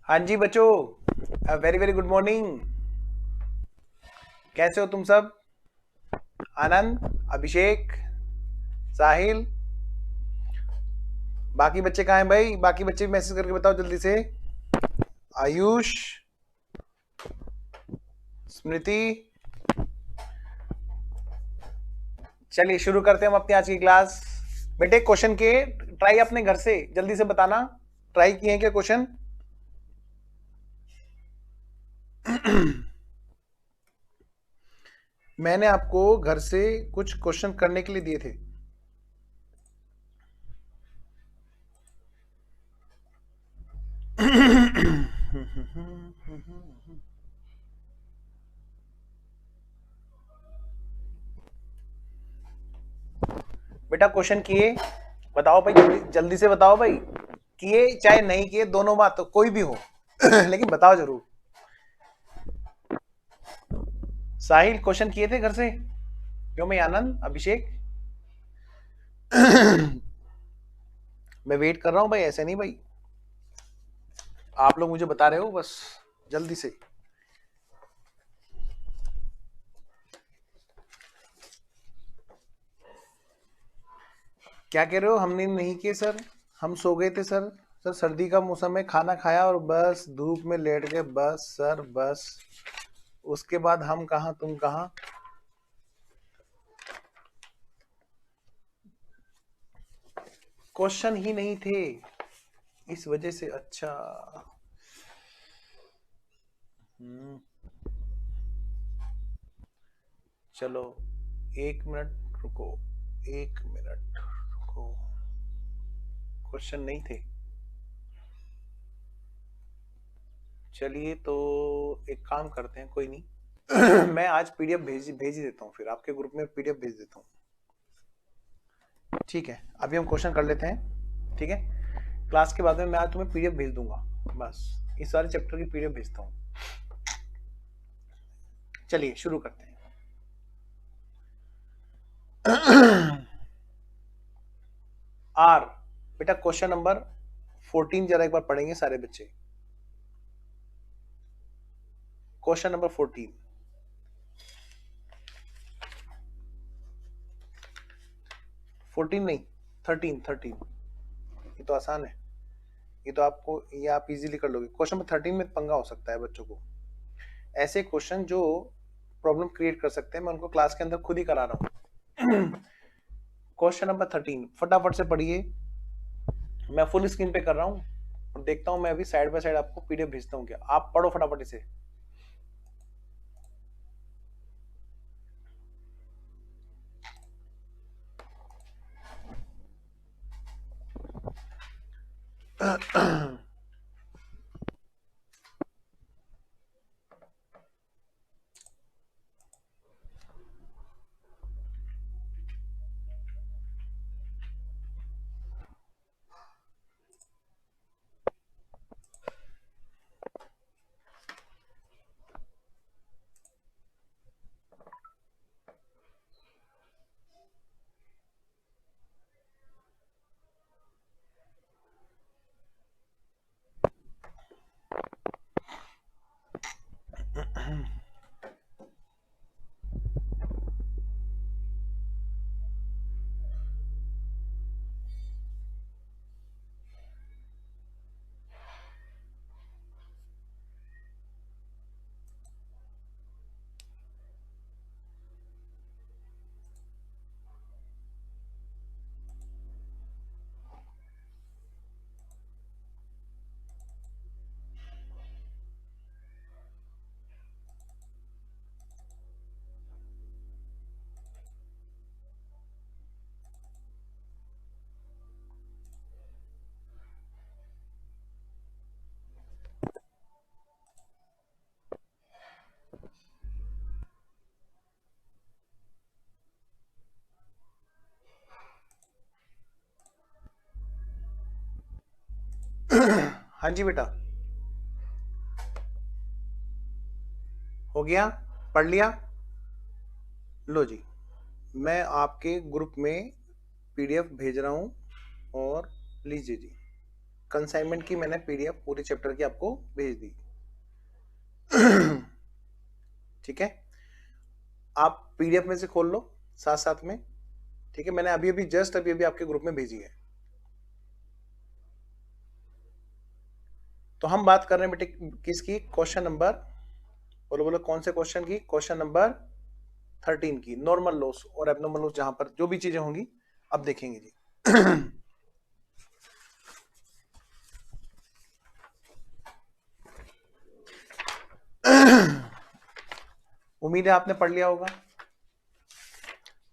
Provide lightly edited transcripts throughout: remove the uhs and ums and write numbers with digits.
हाँ जी बच्चों, very very good morning. कैसे हो तुम सब? आनंद, अभिषेक, साहिल, बाकी बच्चे कहाँ हैं भाई? बाकी बच्चे मैसेज करके बताओ जल्दी से। आयुष, स्मृति। चलिए शुरू करते हैं हम अपनी आज की क्लास। बेटे क्वेश्चन के ट्राई अपने घर से जल्दी से बताना। ट्राई किए हैं क्या क्वेश्चन? मैंने आपको घर से कुछ क्वेश्चन करने के लिए दिए थे। बेटा क्वेश्चन किए? बताओ भाई, जल्दी जल्दी से बताओ भाई। किए चाहे नहीं किए, दोनों बात तो कोई भी हो। लेकिन बताओ जरूर। साहिल क्वेश्चन किए थे घर से? क्यों मैं आनंद, अभिषेक? मैं वेट कर रहा हूं भाई, ऐसे नहीं भाई। आप लोग मुझे बता रहे हो बस, जल्दी से। क्या कह रहे हो? हमने नहीं किए सर, हम सो गए थे सर। सर सर्दी का मौसम है, खाना खाया और बस धूप में लेट गए, बस सर बस। उसके बाद हम कहाँ तुम कहाँ। क्वेश्चन ही नहीं थे, इस वजह से। अच्छा। हम्म, चलो 1 मिनट रुको, 1 मिनट रुको। क्वेश्चन नहीं थे? चलिए तो एक काम करते हैं, कोई नहीं। मैं आज पीडीएफ भेज ही देता हूँ, फिर आपके ग्रुप में पीडीएफ भेज देता हूँ। ठीक है, अभी हम क्वेश्चन कर लेते हैं, ठीक है? क्लास के बाद में मैं आज तुम्हें पीडीएफ भेज दूंगा, बस इस सारे चैप्टर की पीडीएफ भेजता हूँ। चलिए शुरू करते हैं। आर, बेटा क्वेश्चन नंबर 14 जरा एक बार पढ़ेंगे सारे बच्चे। Question number 14। 14 नहीं, 13। ये तो आसान है, ये तो आपको, ये आप इजीली कर लोगे। क्वेश्चन नंबर 13 में पंगा हो सकता है बच्चों को। ऐसे क्वेश्चन जो प्रॉब्लम क्रिएट कर सकते हैं, मैं उनको क्लास के अंदर खुद ही करा रहा हूँ। क्वेश्चन नंबर 13 फटाफट से पढ़िए। मैं फुल स्क्रीन पे कर रहा हूँ और देखता हूँ, मैं अभी साइड बाय साइड आपको पीडीएफ भेजता हूँ। क्या आप पढ़ो फटाफट इसे। हाँ जी बेटा, हो गया? पढ़ लिया? लो जी, मैं आपके ग्रुप में पीडीएफ भेज रहा हूँ और लीजिए जी। कंसाइनमेंट की मैंने पीडीएफ पूरे चैप्टर की आपको भेज दी। ठीक है, आप पीडीएफ में से खोल लो साथ साथ में। ठीक है, मैंने अभी अभी आपके ग्रुप में भेजी है। तो हम बात कर रहे हैं बेटे किसकी, क्वेश्चन नंबर, बोलो बोलो कौन से क्वेश्चन की, क्वेश्चन नंबर 13 की, नॉर्मल लॉस और एबनॉर्मल लॉस, जहां पर जो भी चीजें होंगी अब देखेंगे जी। उम्मीद है आपने पढ़ लिया होगा,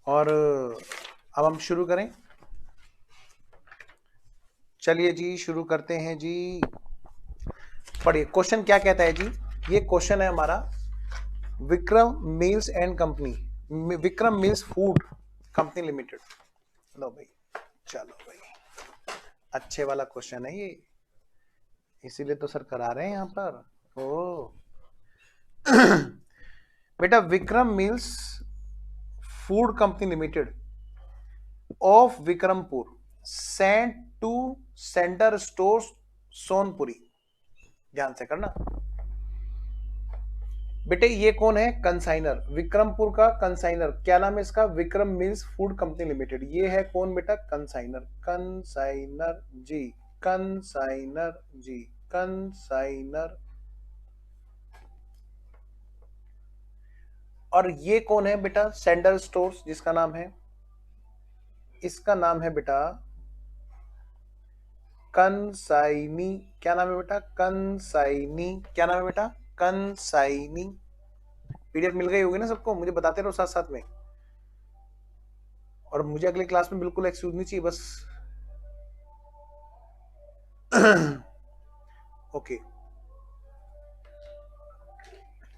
और अब हम शुरू करें। चलिए जी शुरू करते हैं जी। पढ़िए क्वेश्चन क्या कहता है जी। ये क्वेश्चन है हमारा, Vikram mills and company, Vikram mills food company limited. लो भाई, चलो भाई, अच्छे वाला क्वेश्चन है ये, इसीलिए तो सर करा रहे हैं यहाँ पर। ओ बेटा, Vikram mills food company limited of Vikrampur sent to centre stores Sonpuri. ध्यान से करना बेटे, ये कौन है, कंसाइनर, विक्रमपुर का कंसाइनर, क्या नाम है इसका, Vikram mills food company limited. ये है कौन बेटा, कंसाइनर, कंसाइनर जी, कंसाइनर जी, कंसाइनर। और ये कौन है बेटा, सेंडर स्टोर्स, जिसका नाम है, इसका नाम है बेटा कंसाइनी। क्या नाम है बेटा, कंसाइनी। क्या नाम है बेटा, कंसाइनी। पीडीएफ मिल गई होगी ना सबको, मुझे बताते रहो साथ साथ में, और मुझे अगली क्लास में बिल्कुल एक्सक्यूज नहीं चाहिए बस। ओके,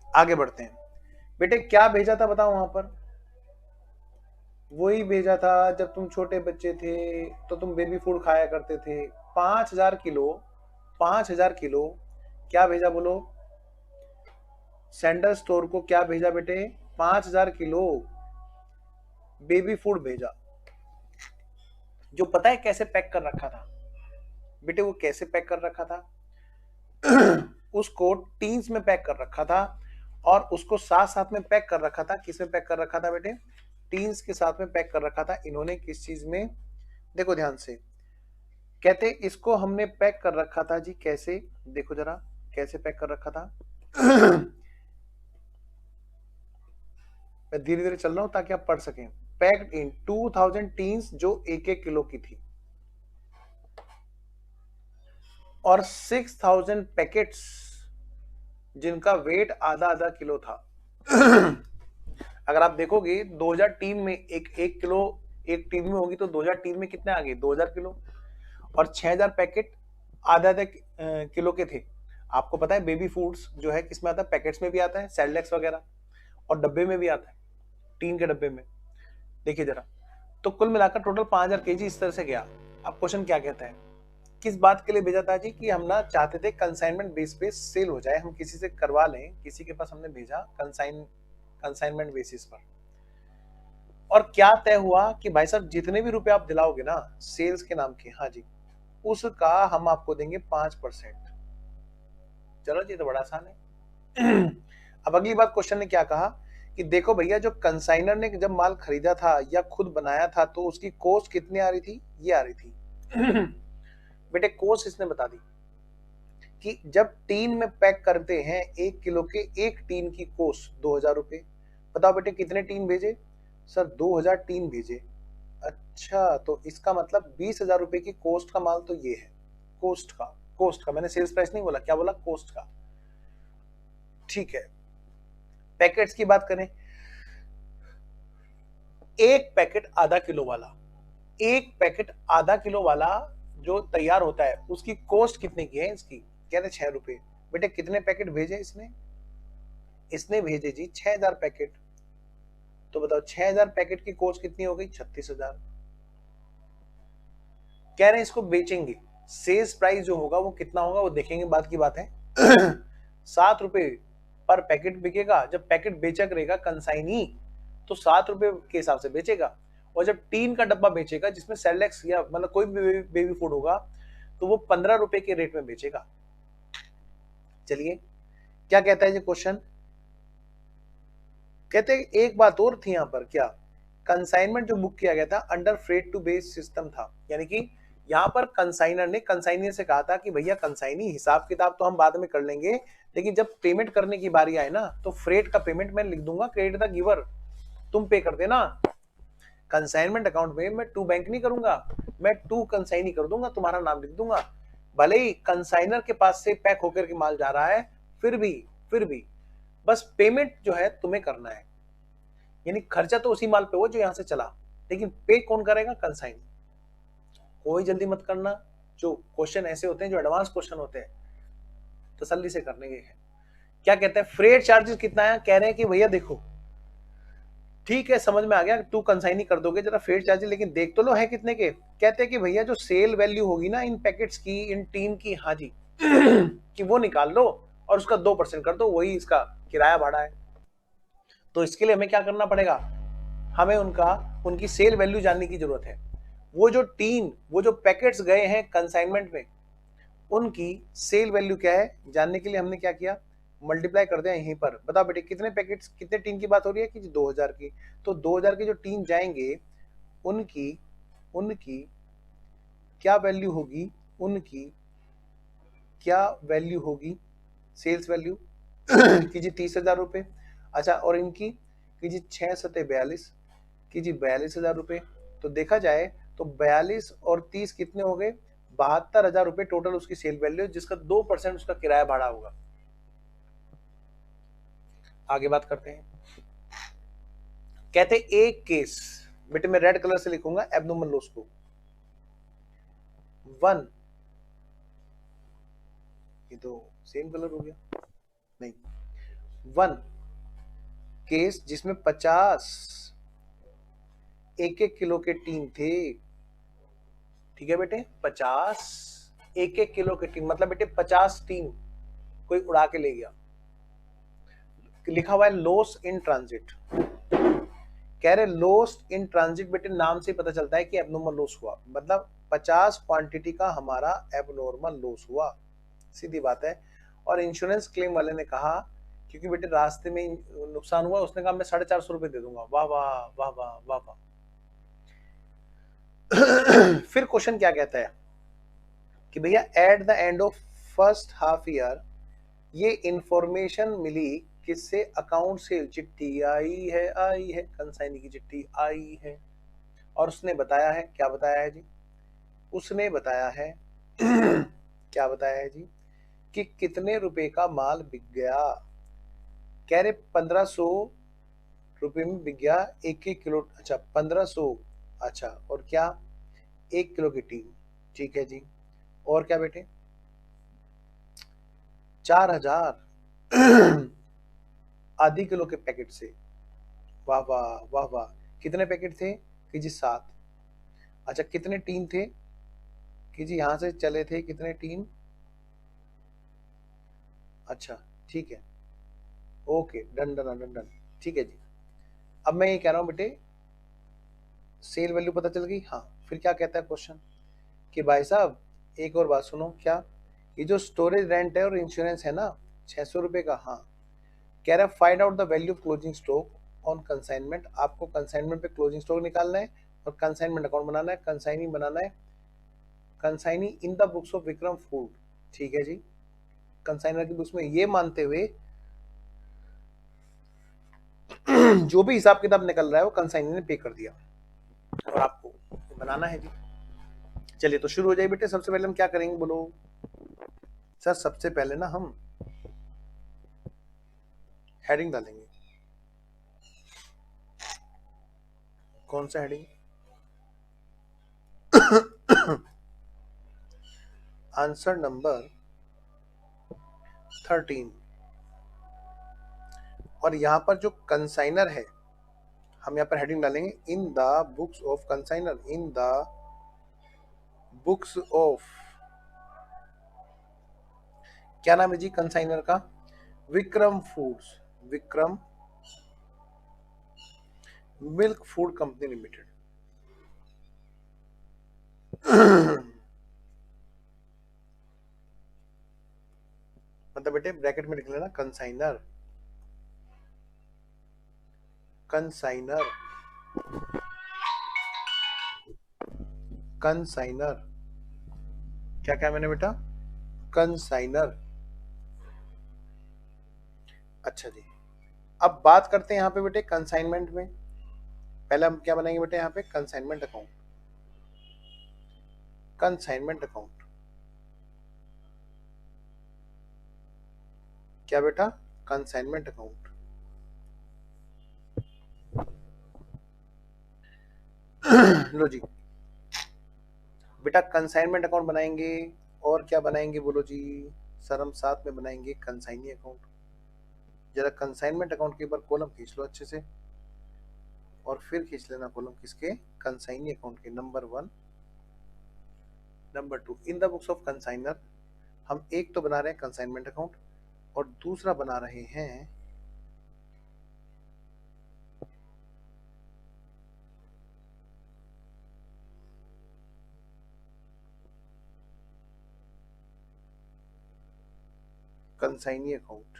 आगे बढ़ते हैं। बेटे क्या भेजा था बताओ वहां पर, वही भेजा था जब तुम छोटे बच्चे थे तो तुम बेबी फूड खाया करते थे। 5000 किलो, 5000 किलो क्या भेजा बोलो, सेंडर स्टोर को क्या भेजा बेटे, 5000 किलो बेबी फूड भेजा। जो पता है कैसे पैक कर रखा था बेटे, वो कैसे पैक कर रखा था, उसको टीन्स में पैक कर रखा था, और उसको साथ साथ में पैक कर रखा था। किस में पैक कर रखा था बेटे, टीन्स के साथ में पैक कर रखा था इन्होंने। किस चीज में, देखो ध्यान से, कहते इसको हमने पैक कर रखा था जी, कैसे, देखो जरा कैसे पैक कर रखा था। मैं धीरे धीरे चल रहा हूं ताकि आप पढ़ सकें। पैक्ड इन 2000 टीन्स जो 1-1 किलो की थी, और 6000 पैकेट्स जिनका वेट आधा आधा किलो था। अगर आप देखोगे 2000 टीन में एक किलो एक टीन में होगी, तो 2000 टीन में कितने आ गए, 2000 किलो, और 6000 पैकेट आधा आधा किलो के थे। आपको पता है बेबी फूड्स जो है किसमें आता है, पैकेट्स में भी आता है, सेरेलैक्स वगैरह, और डब्बे में भी आता है, टीन के डब्बे में। देखिए जरा, तो कुल मिलाकर टोटल 5000 केजी इस तरह से गया। अब क्वेश्चन क्या कहता है, किस बात के लिए भेजा था जी, कि हम ना चाहते थे कंसाइनमेंट बेस पे सेल हो जाए, हम किसी से करवा लें, किसी के पास हमने भेजा कंसाइनमेंट बेसिस पर। और क्या तय हुआ कि भाई साहब जितने भी रुपए आप दिलाओगे ना सेल्स के नाम के, हाँ जी, उसका हम आपको देंगे 5%। चलो जी, तो बड़ा आसान है। अब अगली बात, क्वेश्चन ने क्या कहा कि देखो भैया, जो कंसाइनर ने जब माल खरीदा था या खुद बनाया था, तो उसकी कॉस्ट कितनी आ रही थी, ये आ रही थी। बेटे कॉस्ट इसने बता दी कि जब टीन में पैक करते हैं 1 किलो के, एक टीन की कॉस्ट 2000 रुपए। बताओ बेटे कितने टीन भेजे, सर 2000 टीन भेजे। अच्छा, तो इसका मतलब 20,000 रुपए की कॉस्ट का माल तो ये है, कॉस्ट का मैंने सेल्स प्राइस नहीं बोला, क्या बोला, कॉस्ट का। ठीक है, पैकेट्स की बात करें, एक पैकेट आधा किलो वाला, एक पैकेट आधा किलो वाला जो तैयार होता है, उसकी कॉस्ट कितने की है इसकी, कह रहे 6 रुपए। बेटे कितने पैकेट भेजे इसने भेजे जी 6000 पैकेट। तो बताओ 6000 पैकेट की कॉस्ट कितनी हो गई, 36,000। कह रहे हैं इसको बेचेंगे, सेल्स प्राइस जो होगा वो कितना होगा वो देखेंगे, बात की बात है। 7 रुपए पर पैकेट बिकेगा। जब पैकेट बेचा करेगा कंसाइनी, तो 7 रुपए के हिसाब से बेचेगा। और जब टीन का डब्बा बेचेगा जिसमें सेरेलैक्स या मतलब कोई भी बेबी फूड होगा, तो वो 15 रुपए के रेट में बेचेगा। चलिए क्या कहता है ये क्वेश्चन, कहते हैं एक बात और थी यहाँ पर, क्या कंसाइनमेंट जो बुक किया गया था under freight to base system था, यानी कि यहाँ पर कंसाइनर ने कंसाइनर से कहा था कि भैया कंसाइनी हिसाब किताब तो हम बाद में कर लेंगे, लेकिन जब पेमेंट करने की बारी आए ना तो फ्रेट का पेमेंट मैं लिख दूंगा क्रेडिट द गिवर, तुम पे कर देना। कंसाइनमेंट अकाउंट में मैं टू बैंक नहीं करूंगा, मैं टू कंसाइनी कर दूंगा, तुम्हारा नाम लिख दूंगा। भले ही कंसाइनर के पास से पैक होकर के माल जा रहा है, फिर भी बस पेमेंट जो है तुम्हें करना है, यानी खर्चा तो उसी माल पे हो जो यहां से चला, लेकिन पे कौन करेगा, कंसाइन। कोई जल्दी मत करना, जो क्वेश्चन ऐसे होते हैं जो एडवांस क्वेश्चन होते हैं तसल्ली से करने के हैं। क्या कहते हैं फ्रेट चार्जेस कितना है, कह रहे हैं कि भैया देखो ठीक है समझ में आ गया, टू कंसाइनी कर दोगे जरा फ्रेट चार्जेस, लेकिन देख तो लो है कितने के। कहते हैं कि भैया जो सेल वैल्यू होगी ना इन पैकेट्स की, इन टीन की, हाँ जी कि वो निकाल लो और उसका 2% कर दो, वही इसका किराया भाड़ा है। तो इसके लिए हमें क्या करना पड़ेगा, हमें उनकी सेल वैल्यू जानने की जरूरत है। वो जो टीन, वो जो पैकेट्स गए हैं कंसाइनमेंट में, उनकी सेल वैल्यू क्या है जानने के लिए हमने क्या किया, मल्टीप्लाई कर दिया यहीं पर। बताओ बेटे कितने पैकेट्स, कितने टीन की बात हो रही है कि 2000 की, तो 2000 के जो टीन जाएंगे उनकी उनकी क्या वैल्यू होगी, उनकी क्या वैल्यू होगी, सेल्स वैल्यू कि जी 30,000 रुपए। अच्छा और इनकी कि जी 6 सते 42 कि जी 42,000 रुपए। तो देखा जाए तो 42 और 30 कितने हो गए, 72,000 रुपए टोटल उसकी सेल वैल्यू, जिसका 2% उसका किराया भाड़ा होगा। आगे बात करते हैं। कहते एक केस, बेटे मैं रेड कलर से लिखूंगा एब्नॉर्मल लॉस को, 1, ये तो सेम कलर हो गया, नहीं 1 केस जिसमें 50 एक किलो के टीन थे। ठीक है बेटे 50 एक किलो के टीन, मतलब बेटे 50 टीन कोई उड़ा के ले गया। लिखा हुआ है लॉस इन ट्रांजिट, कह रहे लॉस इन ट्रांजिट, बेटे नाम से पता चलता है कि एबनॉर्मल लॉस हुआ, मतलब 50 क्वांटिटी का हमारा एबनॉर्मल लॉस हुआ, सीधी बात है। और इंश्योरेंस क्लेम वाले ने कहा क्योंकि बेटे रास्ते में नुकसान हुआ, उसने कहा मैं 450 रुपए दे दूंगा। वाह वाह वाह वाह वाह वाह। फिर क्वेश्चन क्या कहता है कि भैया at the end of first half year ये इंफॉर्मेशन मिली किससे, अकाउंट से चिट्ठी आई है कंसाइनी की चिट्ठी आई है, और उसने बताया है, क्या बताया है जी, उसने बताया है क्या बताया है जी, कि कितने रुपए का माल बिक गया। कह रहे 1500 रुपए में बिक गया 1 किलो, अच्छा 1500, अच्छा और क्या 1 किलो की टीम, ठीक है जी, और क्या बेटे 4000 आधी किलो के पैकेट से। वाह वाह वाह वाह। कितने पैकेट थे कि जी 7। अच्छा कितने टीन थे कि जी यहां से चले थे कितने टीन, अच्छा ठीक है, okay done done done done, ठीक है जी। अब मैं ये कह रहा हूं बेटे सेल वैल्यू पता चल गई, हाँ फिर क्या कहता है क्वेश्चन कि भाई साहब एक और बात सुनो, क्या ये जो स्टोरेज रेंट है और इंश्योरेंस है ना 600 रुपए का, हाँ कह रहा है find out the value of closing stock on consignment, आपको कंसाइनमेंट पे क्लोजिंग स्टॉक निकालना है और कंसाइनमेंट अकाउंट बनाना है, कंसाइनी बनाना है, consignee in the books of Vikram food, ठीक है जी। कंसाइनर की बुक्स में ये मानते हुए जो भी हिसाब किताब निकल रहा है वो कंसाइनी ने पे कर दिया और आपको बनाना है जी। चलिए तो शुरू हो जाए बेटे, सबसे पहले हम क्या करेंगे बोलो सर, सबसे पहले ना हम हेडिंग डालेंगे, कौन सा हेडिंग, आंसर नंबर 13, और यहां पर जो कंसाइनर है हम यहाँ पर हेडिंग डालेंगे in the books of consignor, in the books of, क्या नाम है जी कंसाइनर का, Vikram foods, Vikram milk food company limited. मतलब बेटे ब्रैकेट में लिख लेना कंसाइनर, कंसाइनर, कंसाइनर, क्या क्या मैंने बेटा, कंसाइनर। अच्छा जी, अब बात करते हैं यहाँ पे बेटे कंसाइनमेंट में। पहले हम क्या बनाएंगे बेटे यहाँ पे, कंसाइनमेंट अकाउंट, कंसाइनमेंट अकाउंट, क्या बेटा, कंसाइनमेंट अकाउंट। लो जी बेटा, कंसाइनमेंट अकाउंट बनाएंगे और क्या बनाएंगे बोलो जी, सर हम साथ में बनाएंगे कंसाइनी अकाउंट। जरा कंसाइनमेंट अकाउंट के ऊपर कॉलम खींच लो अच्छे से, और फिर खींच लेना कॉलम किसके, कंसाइनी अकाउंट के, number 1, number 2 in the books of consignor. हम एक तो बना रहे हैं कंसाइनमेंट अकाउंट और दूसरा बना रहे हैं कंसाइनी अकाउंट।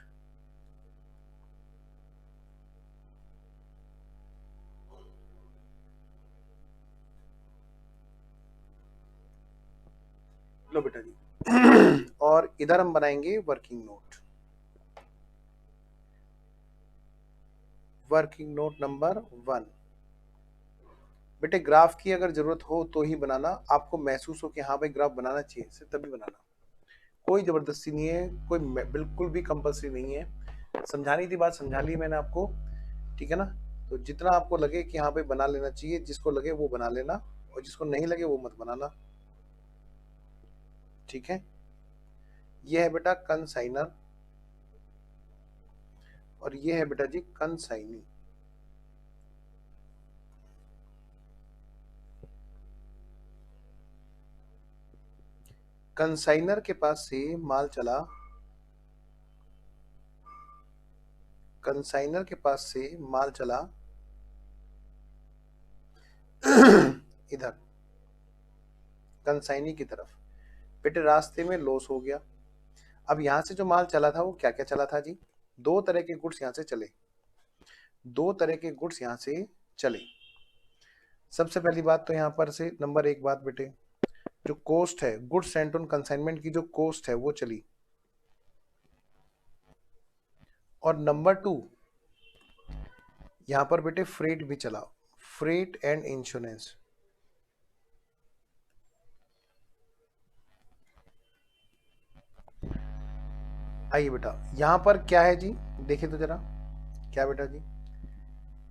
लो बेटा जी और इधर हम बनाएंगे working note, working note number 1। बेटे ग्राफ की अगर जरूरत हो तो ही बनाना, आपको महसूस हो कि हाँ भाई ग्राफ बनाना चाहिए सिर्फ तभी बनाना, कोई जबरदस्ती नहीं है, कोई बिल्कुल भी कंपल्सरी नहीं है। समझानी थी बात, समझा ली मैंने आपको, ठीक है ना। तो जितना आपको लगे कि हाँ भाई बना लेना चाहिए, जिसको लगे वो बना लेना, और जिसको नहीं लगे वो मत बनाना, ठीक है। ये है बेटा कंसाइनर और ये है बेटा जी कंसाइनी। कंसाइनर के पास से माल चला, कंसाइनर के पास से माल चला इधर कंसाइनी की तरफ, बेटे रास्ते में लॉस हो गया। अब यहां से जो माल चला था वो क्या क्या चला था जी, दो तरह के गुड्स यहां से चले, दो तरह के गुड्स यहां से चले। सबसे पहली बात तो यहां पर से नंबर 1 बात बेटे, जो कॉस्ट है गुड्स सेंट ऑन कंसाइनमेंट की, जो कॉस्ट है वो चली। और नंबर 2 यहां पर बेटे फ्रेट भी चला, फ्रेट एंड इंश्योरेंस। आइए बेटा यहां पर क्या है जी, देखिए तो जरा, क्या बेटा जी,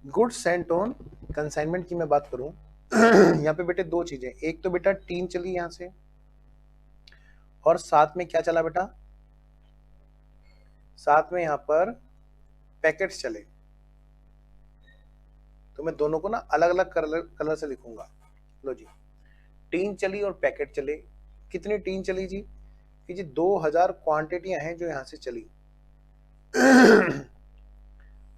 गुड्स सेंट ऑन कंसाइनमेंट की मैं बात करूं यहाँ पे बेटे दो चीजें, एक तो बेटा टीन चली यहां से, और साथ में क्या चला बेटा, साथ में यहां पर पैकेट्स चले। तो मैं दोनों को ना अलग अलग कलर से लिखूंगा। लो जी, टीन चली और पैकेट चले। कितनी टीन चली जी, कि जी 2000 क्वांटिटियां हैं जो यहां से चली।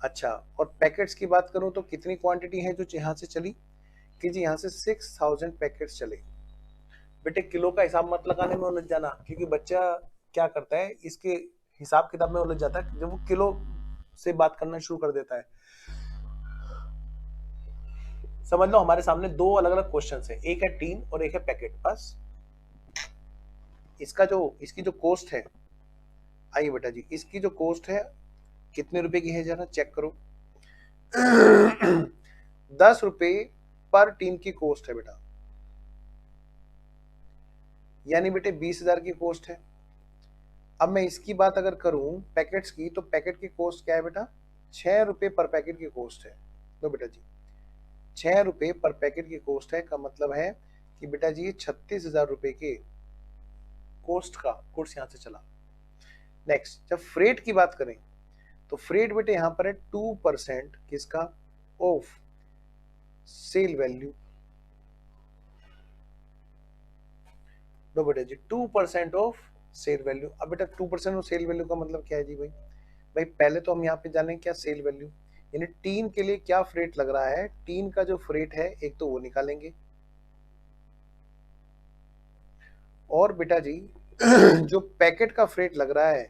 अच्छा, और पैकेट्स की बात करूं तो कितनी क्वांटिटी है जो यहां से चली, कि जी यहां से 6000 पैकेट्स चले। बेटे किलो का हिसाब मत लगाने में उलझ जाना, क्योंकि बच्चा क्या करता है इसके हिसाब किताब में उलझ जाता है जब वो किलो से बात करना शुरू कर देता है। समझ लो हमारे सामने दो अलग अलग क्वेश्चन है, एक है टीन और एक है पैकेट। बस इसकी जो कॉस्ट है, आइए बेटा जी इसकी जो कॉस्ट है कितने रुपए की है जरा चेक करो। 10 रुपए पर टीन की कॉस्ट है बेटा, यानी बेटे 20,000 की कॉस्ट है। अब मैं इसकी बात अगर करूं पैकेट्स की, तो पैकेट की कॉस्ट क्या है बेटा, 6 रुपए पर पैकेट की कॉस्ट है। तो बेटा जी 6 रुपए पर पैकेट की कॉस्ट है, का मतलब है कि बेटा जी ये 36,000 रुपए के कॉस्ट का गुड्स यहां से चला। नेक्स्ट जब फ्रेट की बात करें तो फ्रेट बेटे यहां पर है 2% किसका, ऑफ सेल वैल्यू। तो बेटा जी 2% ऑफ सेल वैल्यू। अब बेटा 2% ऑफ सेल वैल्यू का मतलब क्या है जी भाई, भाई पहले तो हम यहाँ पे जाने क्या सेल वैल्यू, यानी टीन के लिए क्या फ्रेट लग रहा है, टीन का जो फ्रेट है एक तो वो निकालेंगे, और बेटा जी जो पैकेट का फ्रेट लग रहा है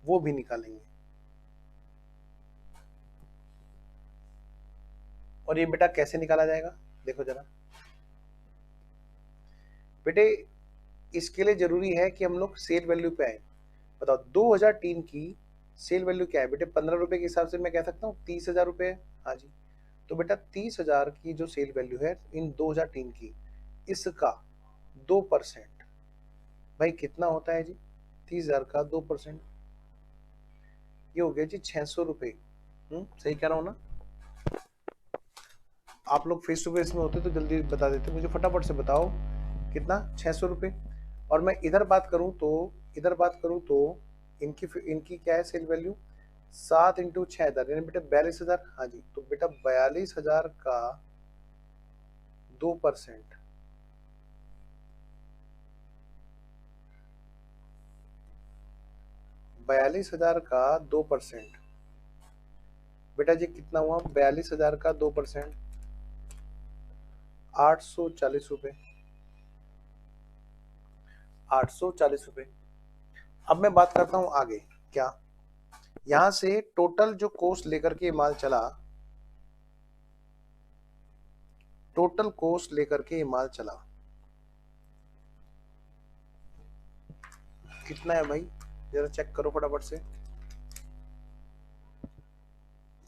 वो भी निकालेंगे। और ये बेटा कैसे निकाला जाएगा, देखो जरा बेटे, इसके लिए जरूरी है कि हम लोग सेल वैल्यू पे आए। बताओ 2003 की सेल वैल्यू क्या है बेटे, 15 रुपए के हिसाब से मैं कह सकता हूँ 30,000 रुपए है। हाँ जी, तो बेटा 30,000 की जो सेल वैल्यू है इन 2003 की, इसका 2% भाई कितना होता है जी, 30,000 का 2%, ये हो गया जी 600 रुपए। सही कह रहा हूँ ना? आप लोग फेस टू फेस में होते तो जल्दी बता देते, मुझे फटाफट से बताओ कितना, 600 रुपए। और मैं इधर बात करूं तो इनकी इनकी क्या है सेल वैल्यू, 7 इंटू 6,000 यानी बेटा 42,000। हाँ जी, तो बेटा 42,000 का 2%, 42,000 का 2% बेटा जी कितना हुआ, 42,000 का 2% 840 रुपए, 840 रुपए। अब मैं बात करता हूं आगे, क्या यहां से टोटल जो कोस्ट लेकर के माल चला, टोटल कोस्ट लेकर के माल चला कितना है भाई, जरा चेक करो फटाफट से।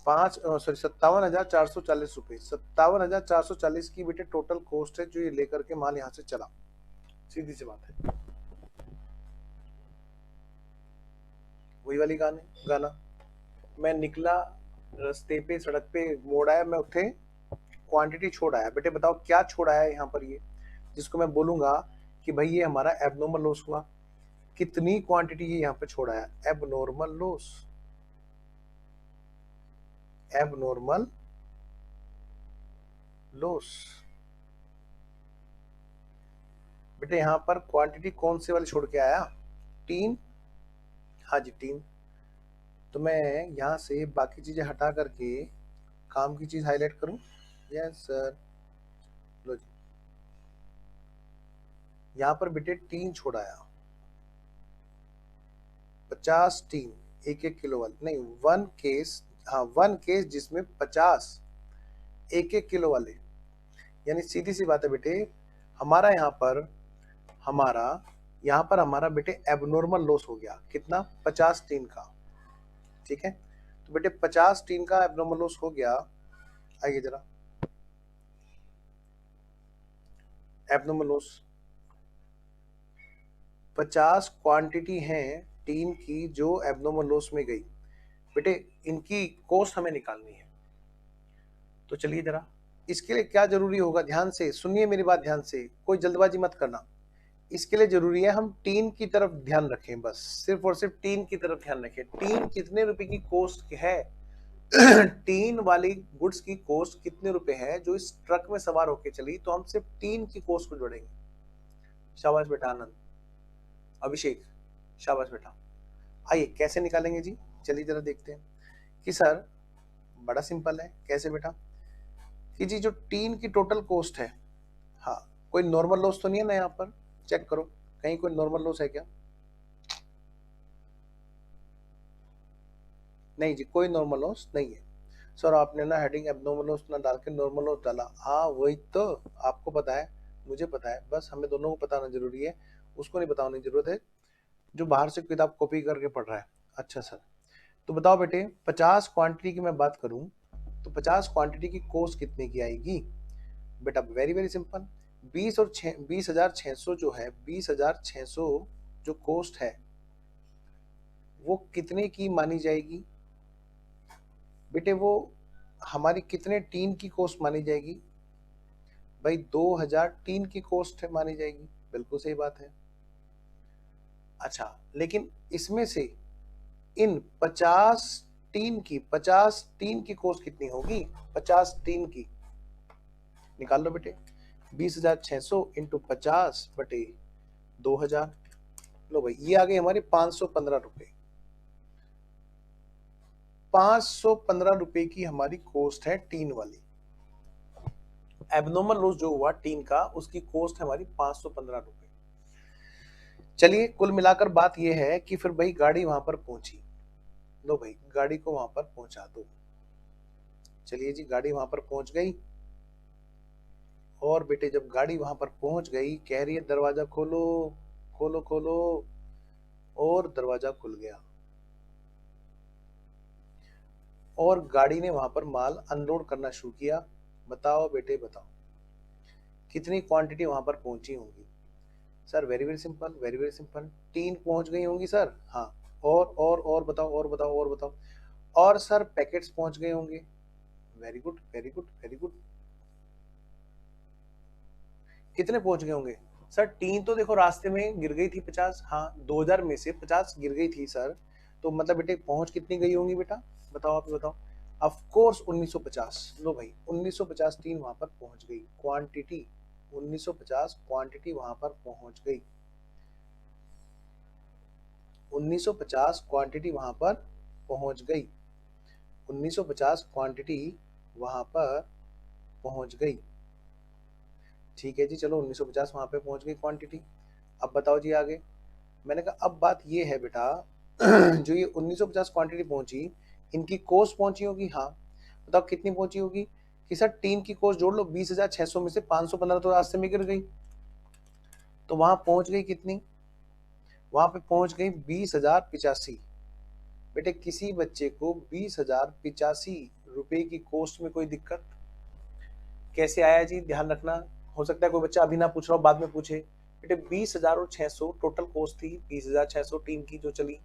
57,440 रुपए, 57,440 की बेटे टोटल कोस्ट है जो ये लेकर के माल यहाँ से चला। सीधी सी बात है, वही वाली गाना, मैं निकला रास्ते पे, सड़क पे मोड़ आया, मैं उठे क्वांटिटी छोड़ आया। बेटे बताओ क्या छोड़ आया यहाँ पर, ये जिसको मैं बोलूंगा कि भाई ये हमारा एबनॉर्मल लॉस हुआ, कितनी क्वांटिटी ये यहाँ पे छोड़ आया, एबनॉर्मल लॉस, एबनॉर्मल लॉस। बेटे यहाँ पर क्वांटिटी कौन से वाली छोड़ के आया, 3, हाँ जी 3। तो मैं यहाँ से बाकी चीजें हटा करके काम की चीज हाईलाइट करूं, यस सर, लो जी यहाँ पर बेटे 3 छोड़ा आया, 50 टीन 1-1 किलो वाले, नहीं 1 केस, हाँ 1 केस जिसमें 50 1-1 किलो वाले, यानी सीधी सी बात है बेटे, हमारा हमारा बेटे एबनॉर्मल लॉस हो गया कितना, 50 टीन का। ठीक है, तो बेटे 50 टीन का एबनॉर्मल लॉस हो गया। आइए जरा, एबनॉर्मल लॉस 50 क्वांटिटी है टीन की जो एबनॉर्मल लॉस में गई, बेटे इनकी कॉस्ट हमें निकालनी है। तो चलिए जरा, इसके लिए क्या जरूरी होगा, ध्यान से सुनिए मेरी बात, ध्यान से, कोई जल्दबाजी मत करना। इसके लिए जरूरी है हम टीन की तरफ ध्यान रखें, बस सिर्फ और सिर्फ टीन की तरफ ध्यान रखें। टीन कितने रुपए की कॉस्ट है टीन वाली गुड्स की कॉस्ट कितने रुपए है जो इस ट्रक में सवार होके चली, तो हम सिर्फ टीन की कॉस्ट को जोड़ेंगे। शाबाश बेटा आनंद, अभिषेक, शाबाश बेटा। आइए कैसे निकालेंगे जी, चलिए जरा देखते हैं कि सर बड़ा सिंपल है। कैसे बेटा, कि जी जो टीन की टोटल कॉस्ट है, हाँ कोई नॉर्मल लॉस तो नहीं है ना, यहाँ पर चेक करो कहीं कोई नॉर्मल लॉस है क्या, नहीं जी कोई नॉर्मल लॉस नहीं है। सर आपने ना हेडिंग एबनॉर्मल लॉस ना डाल के नॉर्मल लॉस डाला, हाँ वही तो, आपको पता है मुझे पता है, बस हमें दोनों को बताना जरूरी है, उसको नहीं बताने की जरूरत है जो बाहर से किताब कॉपी करके पढ़ रहा है। अच्छा सर, तो बताओ बेटे 50 क्वांटिटी की मैं बात करूं तो 50 क्वांटिटी की कॉस्ट कितने की आएगी, बेटा वेरी वेरी सिंपल, 20 और 20,600 जो है, 20,600 जो कॉस्ट है वो कितने की मानी जाएगी बेटे, वो हमारी कितने टीन की कॉस्ट मानी जाएगी भाई, 2,000 टीन की कॉस्ट है मानी जाएगी, बिल्कुल सही बात है। अच्छा लेकिन इसमें से इन 50 टीन की कॉस्ट कितनी होगी, 50 टीन की निकाल लो बेटे, 20,600 इंटू 50 बटे 2,000, लो भाई ये आ गई हमारी 515 रुपए, 515 रुपए की हमारी कॉस्ट है टीन वाली। एबनॉर्मल लॉस जो हुआ टीन का, उसकी कॉस्ट है हमारी 515 रुपए। चलिए कुल मिलाकर बात यह है कि फिर भाई गाड़ी वहां पर पहुंची, लो भाई गाड़ी को वहां पर पहुंचा दो। चलिए जी, गाड़ी वहां पर पहुंच गई। और बेटे जब गाड़ी वहां पर पहुंच गई, कह रही है दरवाजा खोलो खोलो खोलो, और दरवाजा खुल गया। और गाड़ी ने वहां पर माल अनलोड करना शुरू किया। बताओ बेटे बताओ, कितनी क्वांटिटी वहां पर पहुंची होंगी? Sir very very simple, very very simple, 3 पहुंच गई होंगी सर। हाँ। और बताओ, और बताओ, और बताओ। और सर पैकेट्स पहुंच गए होंगे। Very good, very good, very good. कितने पहुंच गए होंगे? सर 3 तो देखो रास्ते में गिर गई थी 50, हाँ 2000 में से 50 गिर गई थी सर। तो मतलब बेटे पहुंच कितनी गई होंगी बेटा? बताओ, आप बताओ। Of course 1950। लो भाई 1950 टीम वहां पर पहुंच गई, क्वांटिटी 1950 क्वांटिटी वहां पर पहुंच गई। 1950 क्वांटिटी वहां पर पहुंच गई। 1950 क्वांटिटी वहां पर पहुंच गई। ठीक है जी, चलो 1950 वहां पे पहुंच गई क्वांटिटी। अब बताओ जी आगे। मैंने कहा अब बात ये है बेटा, जो ये 1950 क्वांटिटी पहुंची, इनकी कोस्ट पहुंची होगी। हाँ बताओ कितनी पहुंची होगी? कि सर टीम की कोस्ट जोड़ लो, 20,600 में से 515 तो रास्ते में गिर गई। तो वहां पहुंच गई कितनी? वहां पे पहुंच गई 20,085। बेटे किसी बच्चे को 20,085 रुपए की कोस्ट में कोई दिक्कत? कैसे आया जी, ध्यान रखना। हो सकता है कोई बच्चा अभी ना पूछ रहा हो, बाद में पूछे। बेटे 20,600 टोटल कोस्ट थी, 20,600 टीम की जो चली।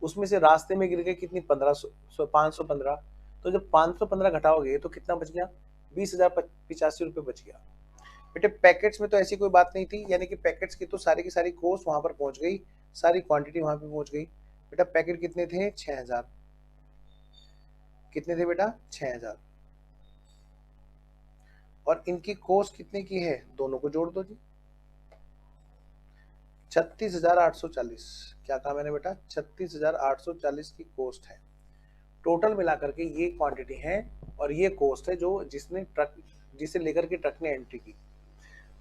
उसमें से रास्ते में गिर गए कितनी? 515। तो जब 515 घटाओगे तो कितना बच गया? 20,085 रुपए बच गया। बेटे पैकेट्स में तो ऐसी कोई बात नहीं थी, यानी कि पैकेट्स की तो सारी की सारी कोस्ट वहां पर पहुंच गई, सारी क्वांटिटी वहां पर पहुंच गई। बेटा पैकेट कितने थे? 6,000। कितने थे बेटा? 6,000। और इनकी कोस्ट कितने की है? दोनों को जोड़ दो जी, 36,840। क्या कहा मैंने बेटा? 36,840 की कोस्ट है। टोटल मिलाकर के ये क्वांटिटी है, और ये कोस्ट है जो जिसने ट्रक, जिसे लेकर के ट्रक ने एंट्री की।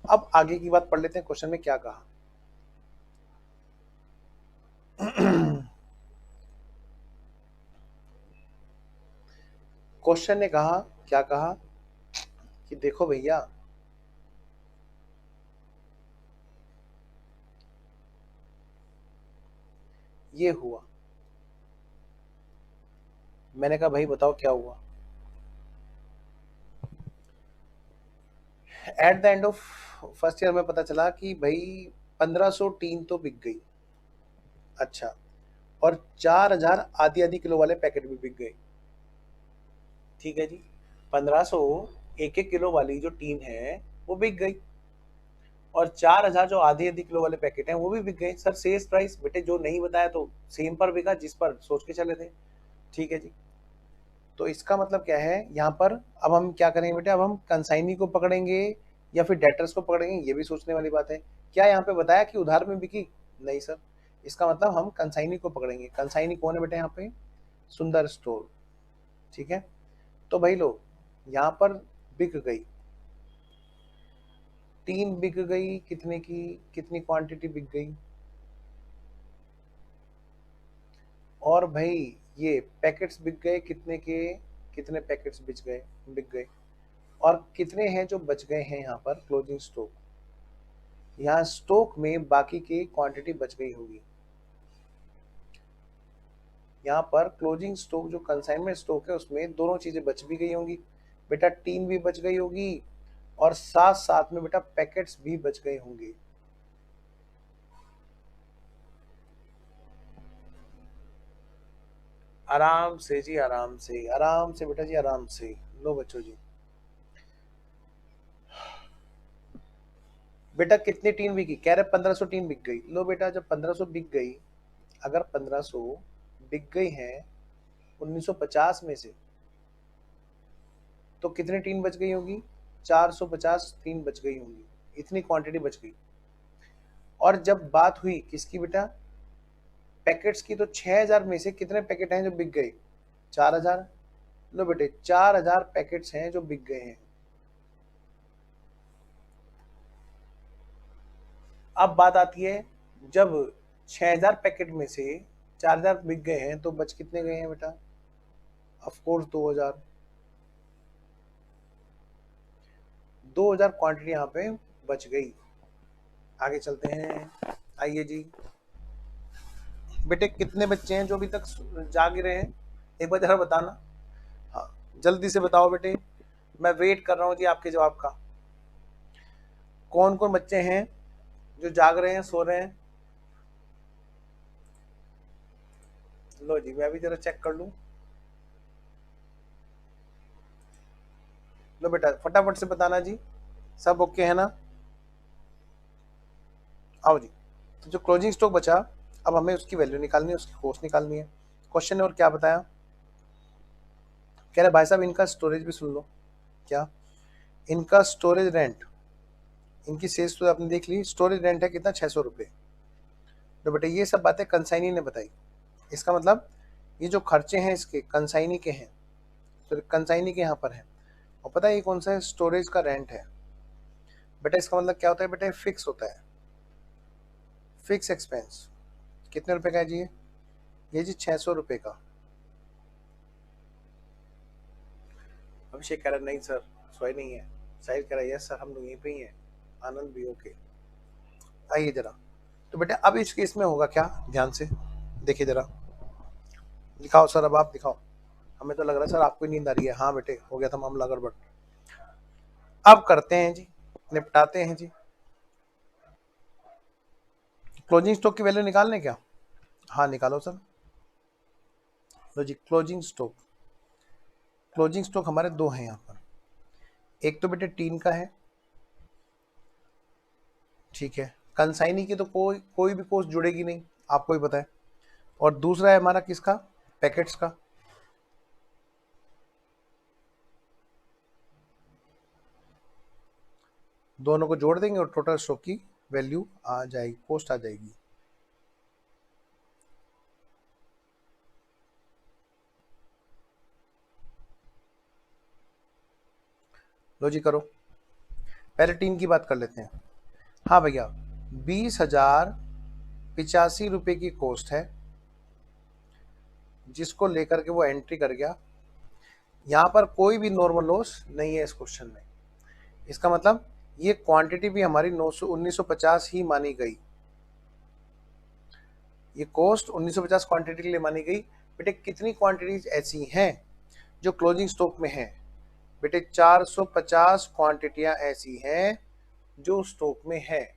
अब आगे की बात पढ़ लेते हैं, क्वेश्चन में क्या कहा। क्वेश्चन ने कहा, क्या कहा कि देखो भैया, ये हुआ। मैंने कहा भाई बताओ क्या हुआ। At the end of first year में पता चला कि भाई 1500 टीन तो बिक गई। अच्छा। और 4,000 आधी आधी किलो वाले पैकेट भी बिक गए। ठीक है जी। 1500 एक एक किलो वाली जो टीन है वो बिक गई, और 4,000 जो आधी आधी किलो वाले पैकेट हैं वो भी बिक गए। सर सेल्स प्राइस बेटे जो नहीं बताया तो सेम पर बिका जिस पर सोच के चले थे। ठीक है जी। तो इसका मतलब क्या है यहाँ पर? अब हम क्या करेंगे बेटे? अब हम कंसाइनी को पकड़ेंगे या फिर डेटर्स को पकड़ेंगे, ये भी सोचने वाली बात है। क्या यहाँ पे बताया कि उधार में बिकी? नहीं सर। इसका मतलब हम कंसाइनी को पकड़ेंगे। कंसाइनी कौन है बेटे यहाँ पे? सुंदर स्टोर। ठीक है। तो भाई लो, यहाँ पर बिक गई, 3 बिक गई, कितने की, कितनी क्वांटिटी बिक गई? और भाई ये पैकेट्स बिक गए कितने के? कितने पैकेट्स बिक गए? बिक गए। और कितने हैं जो बच गए हैं यहाँ पर? Closing stock. यहाँ स्टॉक में बाकी की क्वांटिटी बच गई होगी। यहाँ पर क्लोजिंग स्टॉक जो कंसाइनमेंट स्टॉक है उसमें दोनों चीजें बच भी गई होंगी। बेटा टीन भी बच गई होगी, और साथ साथ में बेटा पैकेट्स भी बच गए होंगे। आराम से जी, आराम से, आराम से बेटा जी, आराम से। लो बच्चों जी, बेटा कितनी टीन बिकी? कह रहे 1500 टीन बिक गई। लो बेटा जब 1500 बिक गई, अगर 1500 बिक गई है 1950 में से, तो कितनी टीन बच गई होगी? 450 टीन बच गई होंगी। इतनी क्वांटिटी बच गई। और जब बात हुई किसकी बेटा? पैकेट्स की, तो 6,000 में से कितने पैकेट हैं जो बिक गए? 4,000। लो बेटे 4,000 पैकेट्स हैं जो बिक गए हैं। अब बात आती है, जब 6,000 पैकेट में से 4000 बिक गए हैं तो बच कितने गए हैं बेटा? Of course 2000। 2000 क्वांटिटी यहाँ पे बच गई। आगे चलते हैं, आइए जी। बेटे कितने बच्चे हैं जो अभी तक जाग रहे हैं, एक बार जरा बताना। हाँ जल्दी से बताओ बेटे, मैं वेट कर रहा हूँ जी आपके जवाब का। कौन कौन बच्चे हैं जो जाग रहे हैं, सो रहे हैं? लो जी मैं भी जरा चेक कर लूं। लो बेटा फटाफट से बताना जी, सब ओके है ना? आओ जी। तो जो क्लोजिंग स्टॉक बचा, अब हमें उसकी वैल्यू निकालनी है, उसकी कॉस्ट निकालनी है। क्वेश्चन ने और क्या बताया, कह रहे भाई साहब इनका स्टोरेज भी सुन लो। क्या? इनका स्टोरेज रेंट, इनकी सेल्स तो आपने देख ली, स्टोरेज रेंट है कितना, 600 रुपये। तो बेटा ये सब बातें कंसाइनी ने बताई। इसका मतलब ये जो खर्चे हैं इसके कंसाइनी के हैं, तो कंसाइनी के यहाँ पर है। और पता है ये कौन सा है, स्टोरेज का रेंट है। बेटा इसका मतलब क्या होता है बेटा, फिक्स होता है, फिक्स एक्सपेंस। कितने रुपए का है जी ये जी 600 रुपये का। अभिषेक कह रहा नहीं सर सोए नहीं है। साहिल कह रहा यस सर हम लोग यहीं पे ही हैं। आनंद भी ओके। आइए जरा, तो बेटा अब इस केस में होगा क्या, ध्यान से देखिए जरा। दिखाओ सर, अब आप दिखाओ। हमें तो लग रहा है सर आपको नींद आ रही है। हाँ बेटे हो गया था मामला गड़बड़। अब करते हैं जी, निपटाते हैं जी। क्लोजिंग स्टॉक की वैल्यू निकालने क्या? हाँ निकालो सर। लो जी क्लोजिंग स्टॉक, क्लोजिंग स्टॉक हमारे दो हैं यहाँ पर। एक तो बेटे टीन का है, ठीक है, कंसाइनी की तो कोई कोई भी कोस्ट जुड़ेगी नहीं, आपको ही पता है। और दूसरा है हमारा किसका, पैकेट्स का। दोनों को जोड़ देंगे और टोटल स्टॉक की वैल्यू आ जाएगी, कॉस्ट आ जाएगी। लो जी करो, पहले टीन की बात कर लेते हैं। हाँ भैया 20,085 रुपये की कॉस्ट है, जिसको लेकर के वो एंट्री कर गया। यहाँ पर कोई भी नॉर्मल लॉस नहीं है इस क्वेश्चन में। इसका मतलब ये क्वांटिटी भी हमारी 1950 ही मानी गई। ये कॉस्ट 1950 क्वांटिटी के लिए मानी गई। बेटे कितनी क्वांटिटीज ऐसी हैं जो क्लोजिंग स्टॉक में हैं? बेटे 450 क्वांटिटियां ऐसी हैं जो स्टॉक में है।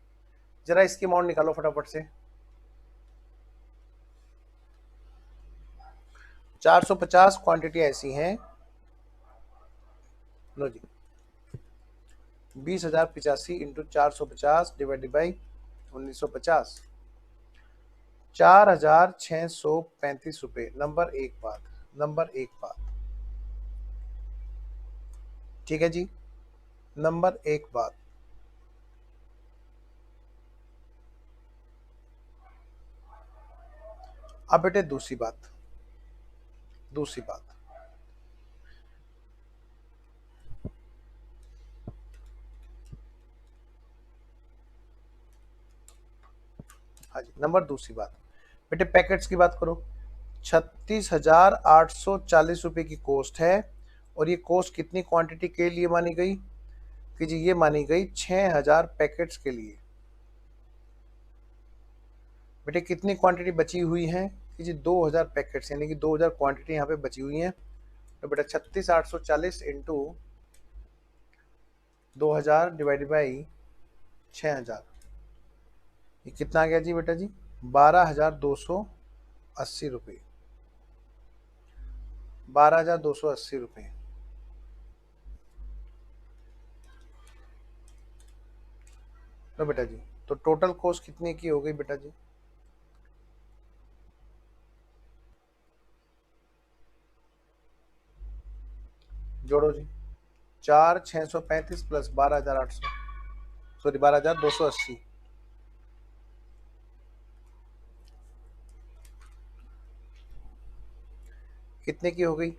जरा इसकी अमाउंट निकालो फटाफट से। 450 क्वांटिटी ऐसी हैं, लो जी 20,085 इंटू 450 डिवाइडेड बाई 1950, 4,635 रुपये। नंबर एक बात, नंबर एक बात, ठीक है जी, नंबर एक बात। अब बेटे दूसरी बात, दूसरी बात, हाँ जी नंबर दूसरी बात, बेटे पैकेट्स की बात करो। 36,840 रुपये की कॉस्ट है, और ये कॉस्ट कितनी क्वांटिटी के लिए मानी गई कि जी, ये मानी गई 6,000 पैकेट्स के लिए। बेटे कितनी क्वांटिटी बची हुई है कि जी 2,000 पैकेट्स, यानी कि 2,000 क्वांटिटी यहाँ पे बची हुई है। तो बेटा 36,840 इंटू 2,000 डिवाइडेड बाई 6,000, ये कितना आ गया जी बेटा जी, 12,280 रुपये। 12,280 रुपये। लो बेटा जी, तो टोटल कॉस्ट कितने की हो गई बेटा जी? जोड़ो जी, 4,635 प्लस 12,800, सॉरी 12,280, कितने की हो गई?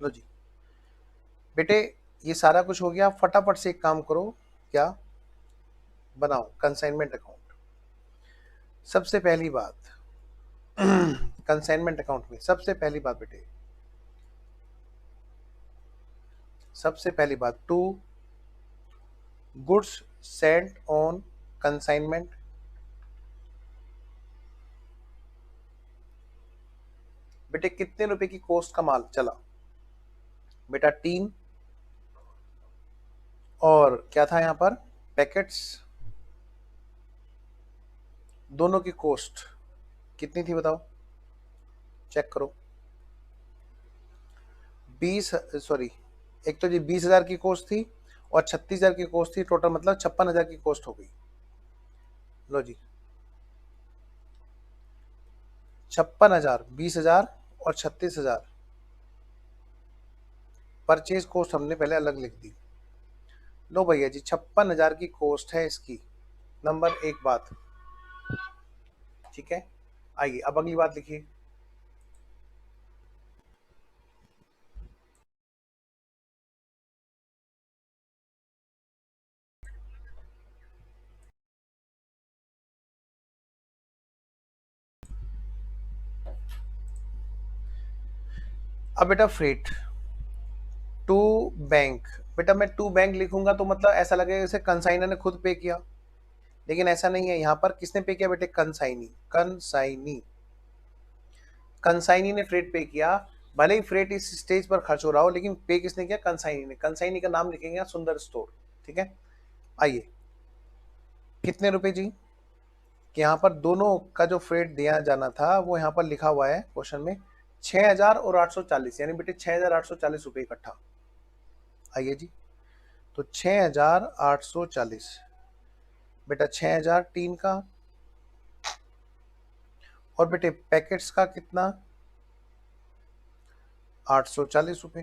लो जी बेटे, ये सारा कुछ हो गया। फटाफट से एक काम करो, क्या बनाओ कंसाइनमेंट अकाउंट। सबसे पहली बात कंसाइनमेंट अकाउंट में सबसे पहली बात बेटे, सबसे पहली बात, to goods sent on consignment, बेटे कितने रुपए की कॉस्ट का माल चला? बेटा टीन, और क्या था यहां पर, पैकेट्स। दोनों की कॉस्ट कितनी थी बताओ, चेक करो। 20, सॉरी, एक तो जी 20,000 की कॉस्ट थी और 36,000 की कॉस्ट थी, टोटल मतलब 56,000 की कॉस्ट हो गई। लो जी 56,000, 20,000 और 36,000, परचेज कॉस्ट हमने पहले अलग लिख दी। लो भैया जी 56,000 की कॉस्ट है इसकी, नंबर एक बात, ठीक है। आइए अब अगली बात लिखिए। अब बेटा फ्रेट टू बैंक, बेटा मैं टू बैंक लिखूंगा तो मतलब ऐसा लगेगा जैसे कंसाइनर ने खुद पे किया, लेकिन ऐसा नहीं है। यहाँ पर किसने पे किया बेटे, कंसाइनी, कंसाइनी, कंसाइनी ने फ्रेट पे किया। भले ही फ्रेट इस स्टेज पर खर्च हो रहा हो, लेकिन पे किसने किया, कंसाइनी ने। कंसाइनी का नाम लिखेंगे यहाँ सुंदर स्टोर, ठीक है। आइए कितने रुपए जी, कि यहाँ पर दोनों का जो फ्रेट दिया जाना था वो यहाँ पर लिखा हुआ है क्वेश्चन में, 6,000 और 840, यानी बेटे 6,840 रुपये इकट्ठा। आइए जी, तो 6,840, बेटा 6,000 टीन का, और बेटे पैकेट्स का कितना, 840 रुपये।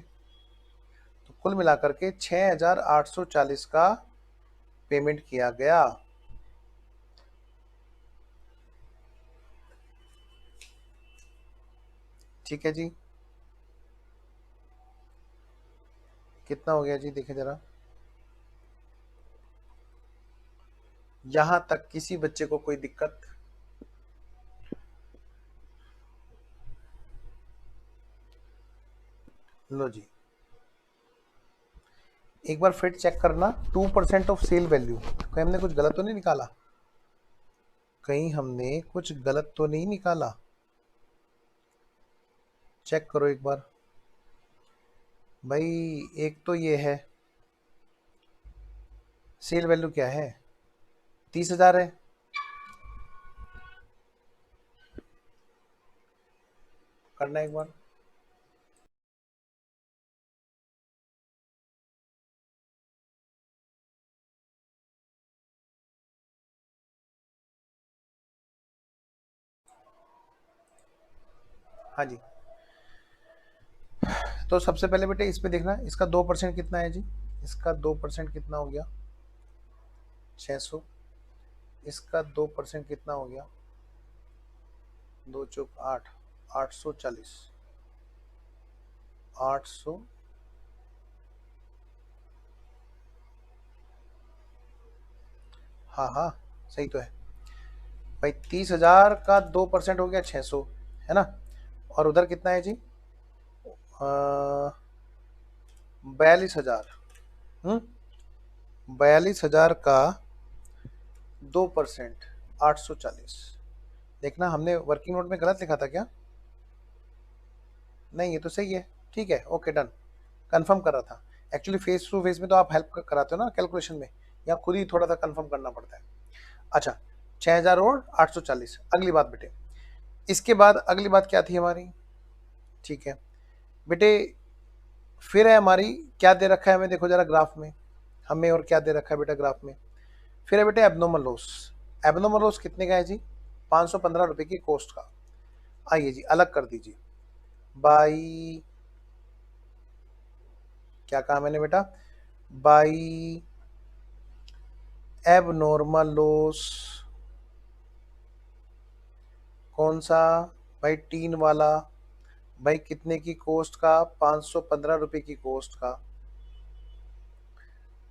तो कुल मिलाकर के 6,840 का पेमेंट किया गया। ठीक है जी, कितना हो गया जी, देखिए जरा, यहां तक किसी बच्चे को कोई दिक्कत? लो जी एक बार फिर चेक करना, 2% ऑफ सेल वैल्यू, कहीं हमने कुछ गलत तो नहीं निकाला, कहीं हमने कुछ गलत तो नहीं निकाला? चेक करो एक बार भाई। एक तो ये है, सेल वैल्यू क्या है, 30,000 है। करना एक बार। हाँ जी, तो सबसे पहले बेटे इसमें देखना, इसका 2% कितना है जी, इसका 2% कितना हो गया, 600। इसका 2% कितना हो गया, 2 × 8, 840, 800, हाँ हाँ सही तो है भाई। 30,000 का 2% हो गया 600, है ना। और उधर कितना है जी, 42,000। 42,000 का 2%, 840। देखना हमने वर्किंग नोट में गलत लिखा था क्या, नहीं ये तो सही है, ठीक है, ओके डन। कंफर्म कर रहा था, एक्चुअली फेस टू फेस में तो आप हेल्प कराते हो ना कैलकुलेशन में, या खुद ही थोड़ा सा कंफर्म करना पड़ता है। अच्छा 6,000 और 840। अगली बात बेटे, इसके बाद अगली बात क्या थी हमारी, ठीक है बेटे, फिर है हमारी, क्या दे रखा है हमें, देखो जरा ग्राफ में, हमें और क्या दे रखा है बेटा ग्राफ में, फिर है बेटे एबनॉर्मल लॉस। एबनॉर्मल लॉस कितने का है जी, 515 रुपए की कॉस्ट का। आइए जी अलग कर दीजिए, बाई, क्या कहा मैंने बेटा, बाई एबनॉर्मल लॉस, कौन सा भाई, टीन वाला, भाई कितने की कॉस्ट का? 515 रुपए की कॉस्ट का।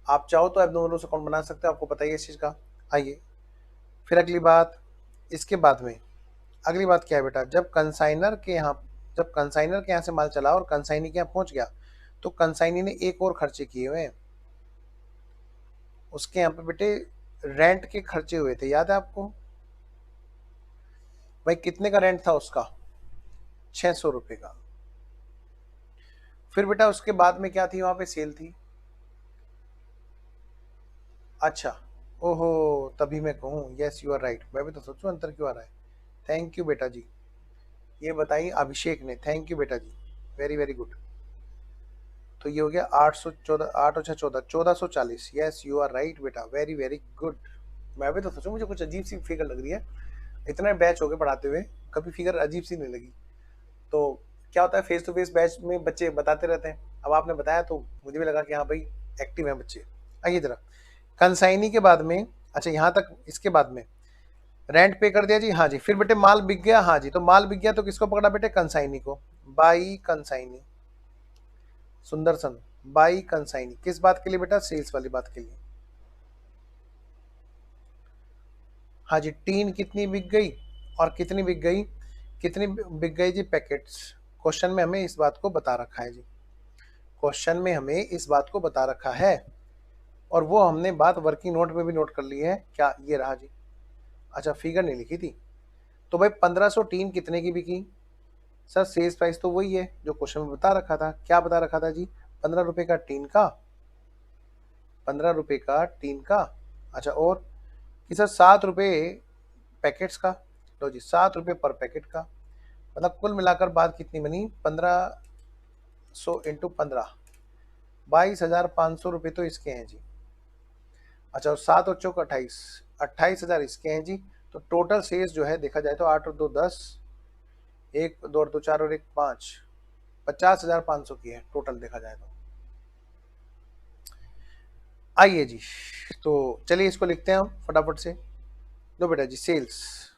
आप चाहो तो एब्नॉर्मल अकाउंट बना सकते हो, आपको पता ही है इस चीज का। आइए फिर अगली बात, इसके बाद में अगली बात क्या है बेटा, जब कंसाइनर के यहाँ से माल चला और कंसाइनी के यहाँ पहुंच गया, तो कंसाइनी ने एक और खर्चे किए हुए हैं। उसके यहाँ पे बेटे रेंट के खर्चे हुए थे, याद है आपको? भाई कितने का रेंट था उसका? 600 रुपए का। फिर बेटा उसके बाद में क्या थी, वहां पे सेल थी। अच्छा, ओहो, तभी मैं कहूँ यस यू आर राइट, मैं भी तो सोचूं अंतर क्यों आ रहा है। थैंक यू बेटा जी, ये बताइए अभिषेक ने, थैंक यू बेटा जी, वेरी वेरी गुड। तो ये हो गया 814, 8 और 6 14, 1440। यस यू आर राइट बेटा, वेरी वेरी गुड। मैं भी तो सोचूं मुझे कुछ अजीब सी फिगर लग रही है, इतने बैच हो गए पढ़ाते हुए, कभी फिगर अजीब सी नहीं लगी। तो क्या होता है, फेस टू फेस बैच में बच्चे बताते रहते हैं, अब आपने बताया तो मुझे भी लगा कि हाँ भाई एक्टिव हैं बच्चे। आइए जरा कंसाइनी के बाद में, अच्छा यहाँ तक, इसके बाद में रेंट पे कर दिया जी, हाँ जी। फिर बेटे माल बिक गया, हाँ जी, तो माल बिक गया तो किसको पकड़ा बेटे? कंसाइनी को। बाई कंसाइनी, सुंदर सन, बाई कंसाइनी किस बात के लिए बेटा? सेल्स वाली बात के लिए। हाँ जी, टीन कितनी बिक गई और कितनी बिक गई? कितनी बिक गई जी? पैकेट्स। क्वेश्चन में हमें इस बात को बता रखा है जी, क्वेश्चन में हमें इस बात को बता रखा है, और वो हमने बात वर्किंग नोट में भी नोट कर ली है। क्या? ये रहा जी। अच्छा, फिगर नहीं लिखी थी। तो भाई 1500 टीन कितने की बिकी? सर सेल्स प्राइस तो वही है जो क्वेश्चन में बता रखा था। क्या बता रखा था जी? 15 रुपए का टीन का, 15 रुपए का टीन का। अच्छा, और कि सर 7 रुपए पैकेट्स का। लो जी, 7 रुपए पर पैकेट का, मतलब कुल मिलाकर बात कितनी बनी? 1500 × 15, 22,500 रुपये तो इसके हैं जी। अच्छा, और 7 और चौक 28, 28,000 इसके हैं जी। तो टोटल सेल्स जो है देखा जाए तो 8 और 2 10, 1 2 और 2 4 और 1 5, 50,500 की है टोटल देखा जाए तो। आइए जी, तो चलिए इसको लिखते हैं हम फटाफट से। लो बेटा जी, सेल्स,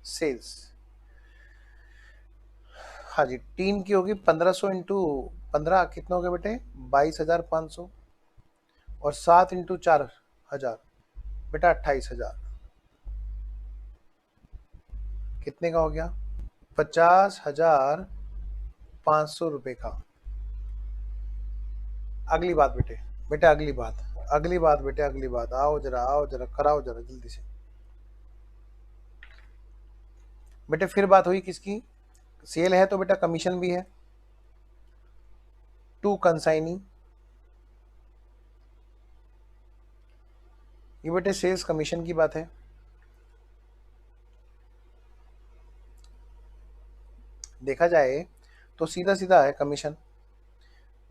सेल्स, हाँ जी, टीन की होगी 1500 इंटू 15, कितना हो गया बेटे? 22,500, और 7 इंटू 4,000 बेटा 28,000, कितने का हो गया? 50,500 रुपए का। अगली बात बेटे, बेटा अगली बात, अगली बात बेटे, अगली बात, आओ जरा, आओ जरा, कराओ जरा जल्दी से। बेटे फिर बात हुई किसकी? सेल है तो बेटा कमीशन भी है, टू कंसाइनी। ये बेटे सेल्स कमीशन की बात है। देखा जाए तो सीधा सीधा है कमीशन।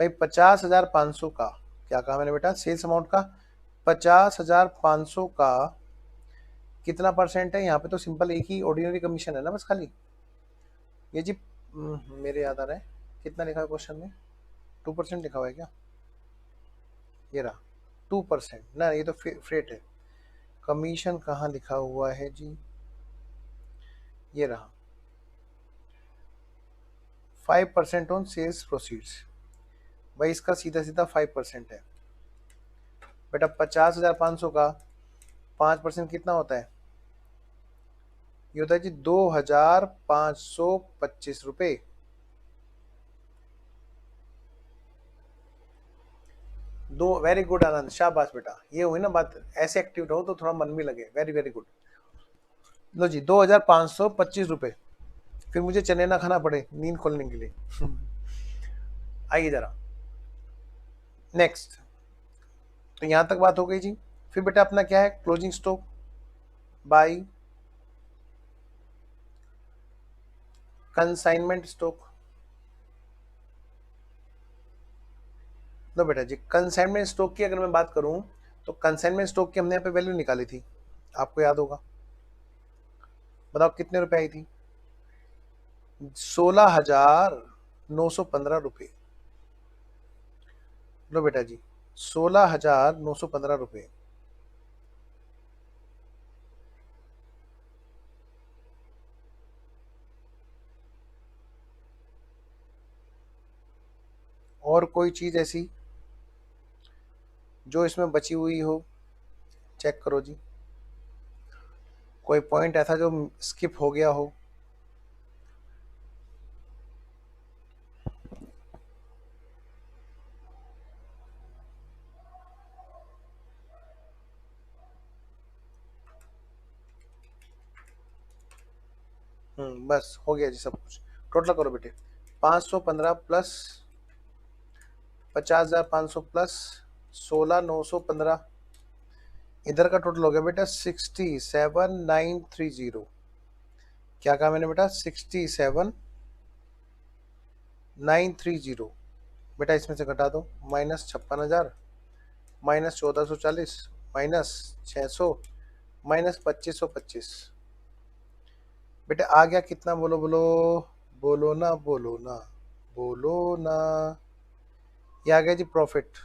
भाई 50,500 का, क्या कहा मैंने बेटा? सेल्स अमाउंट का 50,500 का कितना परसेंट है? यहाँ पे तो सिंपल एक ही ऑर्डिनरी कमीशन है ना बस खाली। ये जी मेरे याद आ रहा है, कितना लिखा है क्वेश्चन में? 2% लिखा हुआ है क्या? ये रहा 2% ना, ये तो फ्रेट है। कमीशन कहाँ लिखा हुआ है जी? ये रहा 5% ऑन सेल्स प्रोसीड्स। भाई इसका सीधा सीधा 5% है बेटा। 50,500 का 5% कितना होता है? ये होता है जी 2,525 रुपए। दो, वेरी गुड आनंद, शाबाश बेटा, ये हुई ना बात, ऐसे एक्टिव रहो तो थोड़ा मन भी लगे, वेरी वेरी गुड। लो जी, 2,525 रुपए, फिर मुझे चने ना खाना पड़े नींद खोलने के लिए। आइए जरा नेक्स्ट, तो यहां तक बात हो गई जी। फिर बेटा अपना क्या है? Closing stock by consignment stock. लो बेटा जी, कंसाइनमेंट स्टॉक की अगर मैं बात करूं, तो कंसाइनमेंट स्टॉक की हमने यहाँ पे वैल्यू निकाली थी, आपको याद होगा। बताओ कितने रुपए आई थी? 16,915 रुपये। लो बेटा जी, 16,915 रुपये। कोई चीज ऐसी जो इसमें बची हुई हो, चेक करो जी। कोई पॉइंट ऐसा जो स्किप हो गया हो। बस हो गया जी सब कुछ। टोटल करो बेटे। 515 प्लस 50,500 प्लस 16,915, इधर का टोटल हो गया बेटा 67,930। क्या कहा मैंने बेटा? 67,930। बेटा इसमें से घटा दो, माइनस 56,000, माइनस 1440, माइनस 600, माइनस 2525। बेटा आ गया कितना? बोलो बोलो, बोलो ना, बोलो ना, बोलो ना। ये आ गया जी प्रॉफिट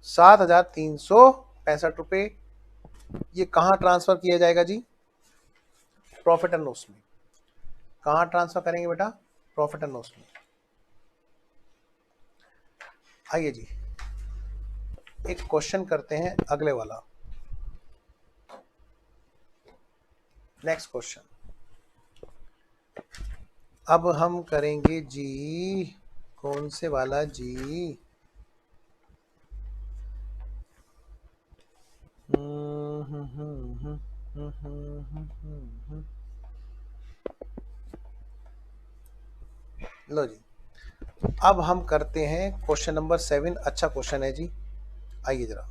7,365 रुपये। ये कहाँ ट्रांसफर किया जाएगा जी? प्रॉफिट एंड लॉस में। कहाँ ट्रांसफर करेंगे बेटा? प्रॉफिट एंड लॉस में। आइए जी एक क्वेश्चन करते हैं अगले वाला। नेक्स्ट क्वेश्चन अब हम करेंगे जी, कौन से वाला जी? लो जी, अब हम करते हैं क्वेश्चन नंबर 7। अच्छा क्वेश्चन है जी, आइए जरा।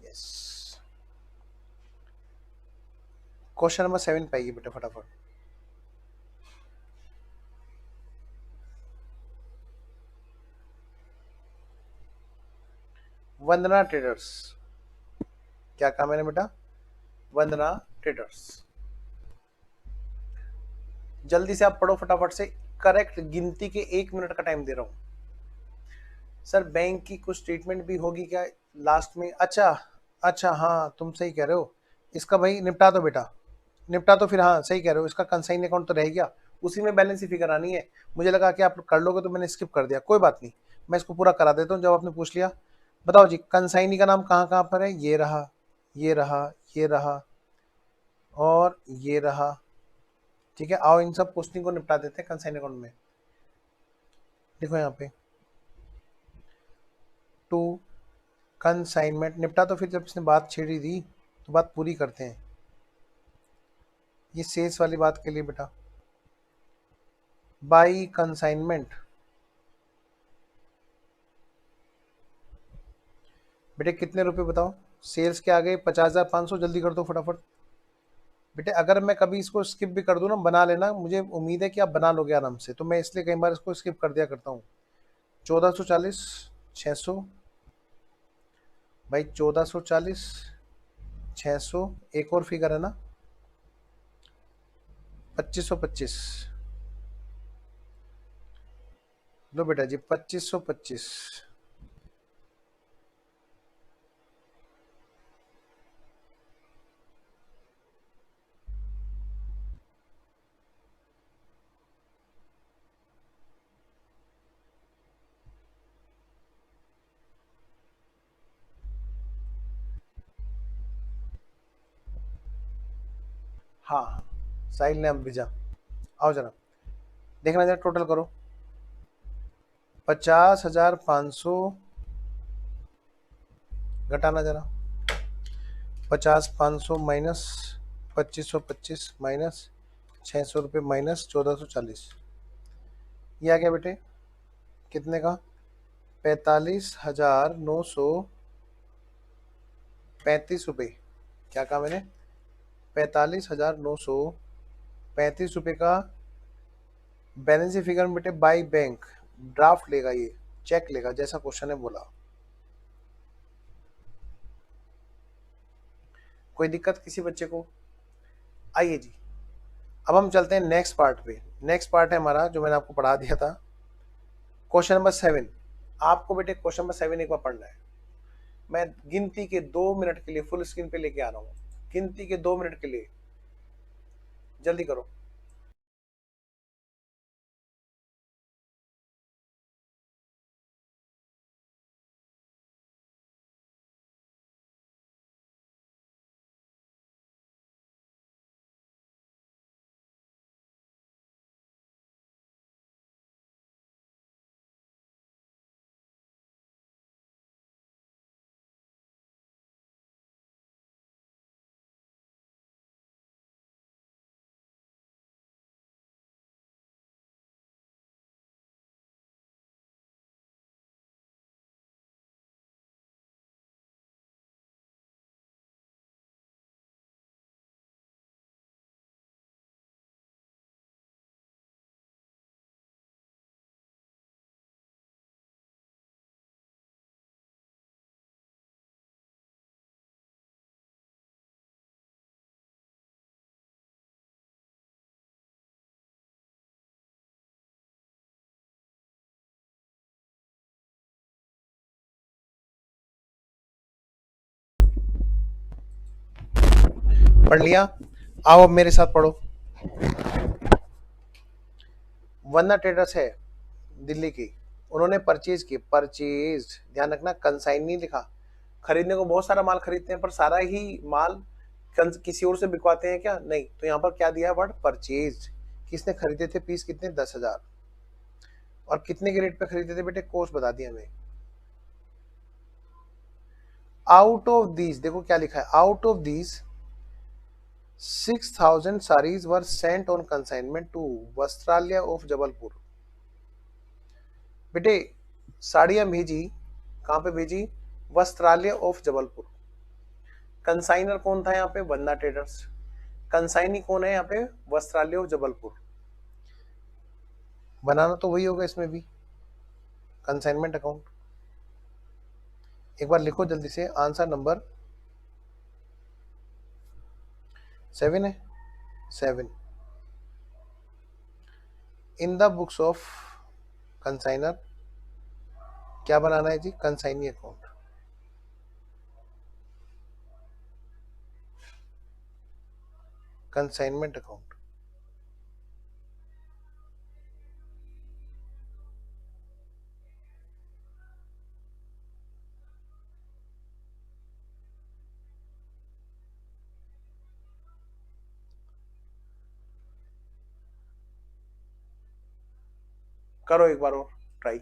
यस, क्वेश्चन नंबर 7 पे आइए बेटा फटाफट। वंदना ट्रेडर्स। क्या कहा मैंने बेटा? वंदना ट्रेडर्स। जल्दी से आप पढ़ो फटाफट से। करेक्ट गिनती के 1 मिनट का टाइम दे रहा हूं। सर बैंक की कुछ ट्रीटमेंट भी होगी क्या लास्ट में? अच्छा अच्छा, हाँ तुम सही कह रहे हो। इसका भाई निपटा दो बेटा, निपटा तो फिर। हाँ सही कह रहे हो, इसका कंसाइन अकाउंट तो रह गया, उसी में बैलेंस ही फिगर आनी है। मुझे लगा कि आप कर लोगे तो मैंने स्किप कर दिया, कोई बात नहीं, मैं इसको पूरा करा देता हूँ जब आपने पूछ लिया। बताओ जी कंसाइनी का नाम कहाँ कहाँ पर है? ये रहा, ये रहा, ये रहा और ये रहा। ठीक है, आओ इन सब पोस्टिंग को निपटा देते हैं कंसाइन अकाउंट में। देखो यहाँ पे टू कंसाइनमेंट निपटा, तो फिर जब इसने बात छेड़ी दी तो बात पूरी करते हैं। ये सेल्स वाली बात के लिए बेटा, बाई कंसाइनमेंट। बेटे कितने रुपए बताओ? सेल्स के आ गए 50,500, जल्दी कर दो फटाफट। बेटे अगर मैं कभी इसको स्किप भी कर दूं ना, बना लेना, मुझे उम्मीद है कि आप बना लोगे आराम से, तो मैं इसलिए कई बार इसको स्किप कर दिया करता हूँ। 1440, 600, भाई 1440, 600, एक और फिगर है ना 2525। लो बेटा जी 2525। हाँ साहिल ने अब भेजा। आओ जरा देखना, जरा टोटल करो। 50,500 घटाना जरा, 50,500 माइनस 2525 माइनस 600 रुपये माइनस 1440। ये आ गया बेटे कितने का? 45,935 रुपये। क्या कहा मैंने? 45,935 रुपये का बैलेंस फिगर में बेटे बाई बैंक ड्राफ्ट लेगा, ये चेक लेगा, जैसा क्वेश्चन है बोला। कोई दिक्कत किसी बच्चे को? आइए जी अब हम चलते हैं नेक्स्ट पार्ट पे। नेक्स्ट पार्ट है हमारा जो मैंने आपको पढ़ा दिया था, क्वेश्चन नंबर 7। आपको बेटे क्वेश्चन नंबर 7 एक बार पढ़ना है। मैं गिनती के 2 मिनट के लिए फुल स्क्रीन पे लेके आ रहा हूँ, गिनती के 2 मिनट के लिए, जल्दी करो। पढ़ लिया? आओ अब मेरे साथ पढ़ो। वन्ना ट्रेडर्स है दिल्ली की, उन्होंने परचेज की, परचेज ध्यान रखना, कंसाइन नहीं लिखा। खरीदने को बहुत सारा माल खरीदते हैं पर सारा ही माल किसी और से बिकवाते हैं क्या? नहीं। तो यहाँ पर क्या दिया है वर्ड? परचेज। किसने खरीदे थे पीस? कितने? 10,000। और कितने के रेट पे खरीदे थे बेटे? कोस्ट बता दिया हमें। आउट ऑफ दीज, देखो क्या लिखा है, out of these 6,000 sarees were sent on consignment to Vastralaya of Jabalpur. बेटे साड़ियां भेजी, कहां पे भेजी? वस्त्रालय ऑफ जबलपुर। कंसाइनर कौन था यहाँ पे? वंदना ट्रेडर्स। कंसाइनी कौन है यहाँ पे? वस्त्रालय ऑफ जबलपुर। बनाना तो वही होगा इसमें भी, कंसाइनमेंट अकाउंट। एक बार लिखो जल्दी से, आंसर नंबर 7 है, 7। In the books of consignor क्या बनाना है जी? Consignee account. Consignment account. करो एक बार और ट्राई।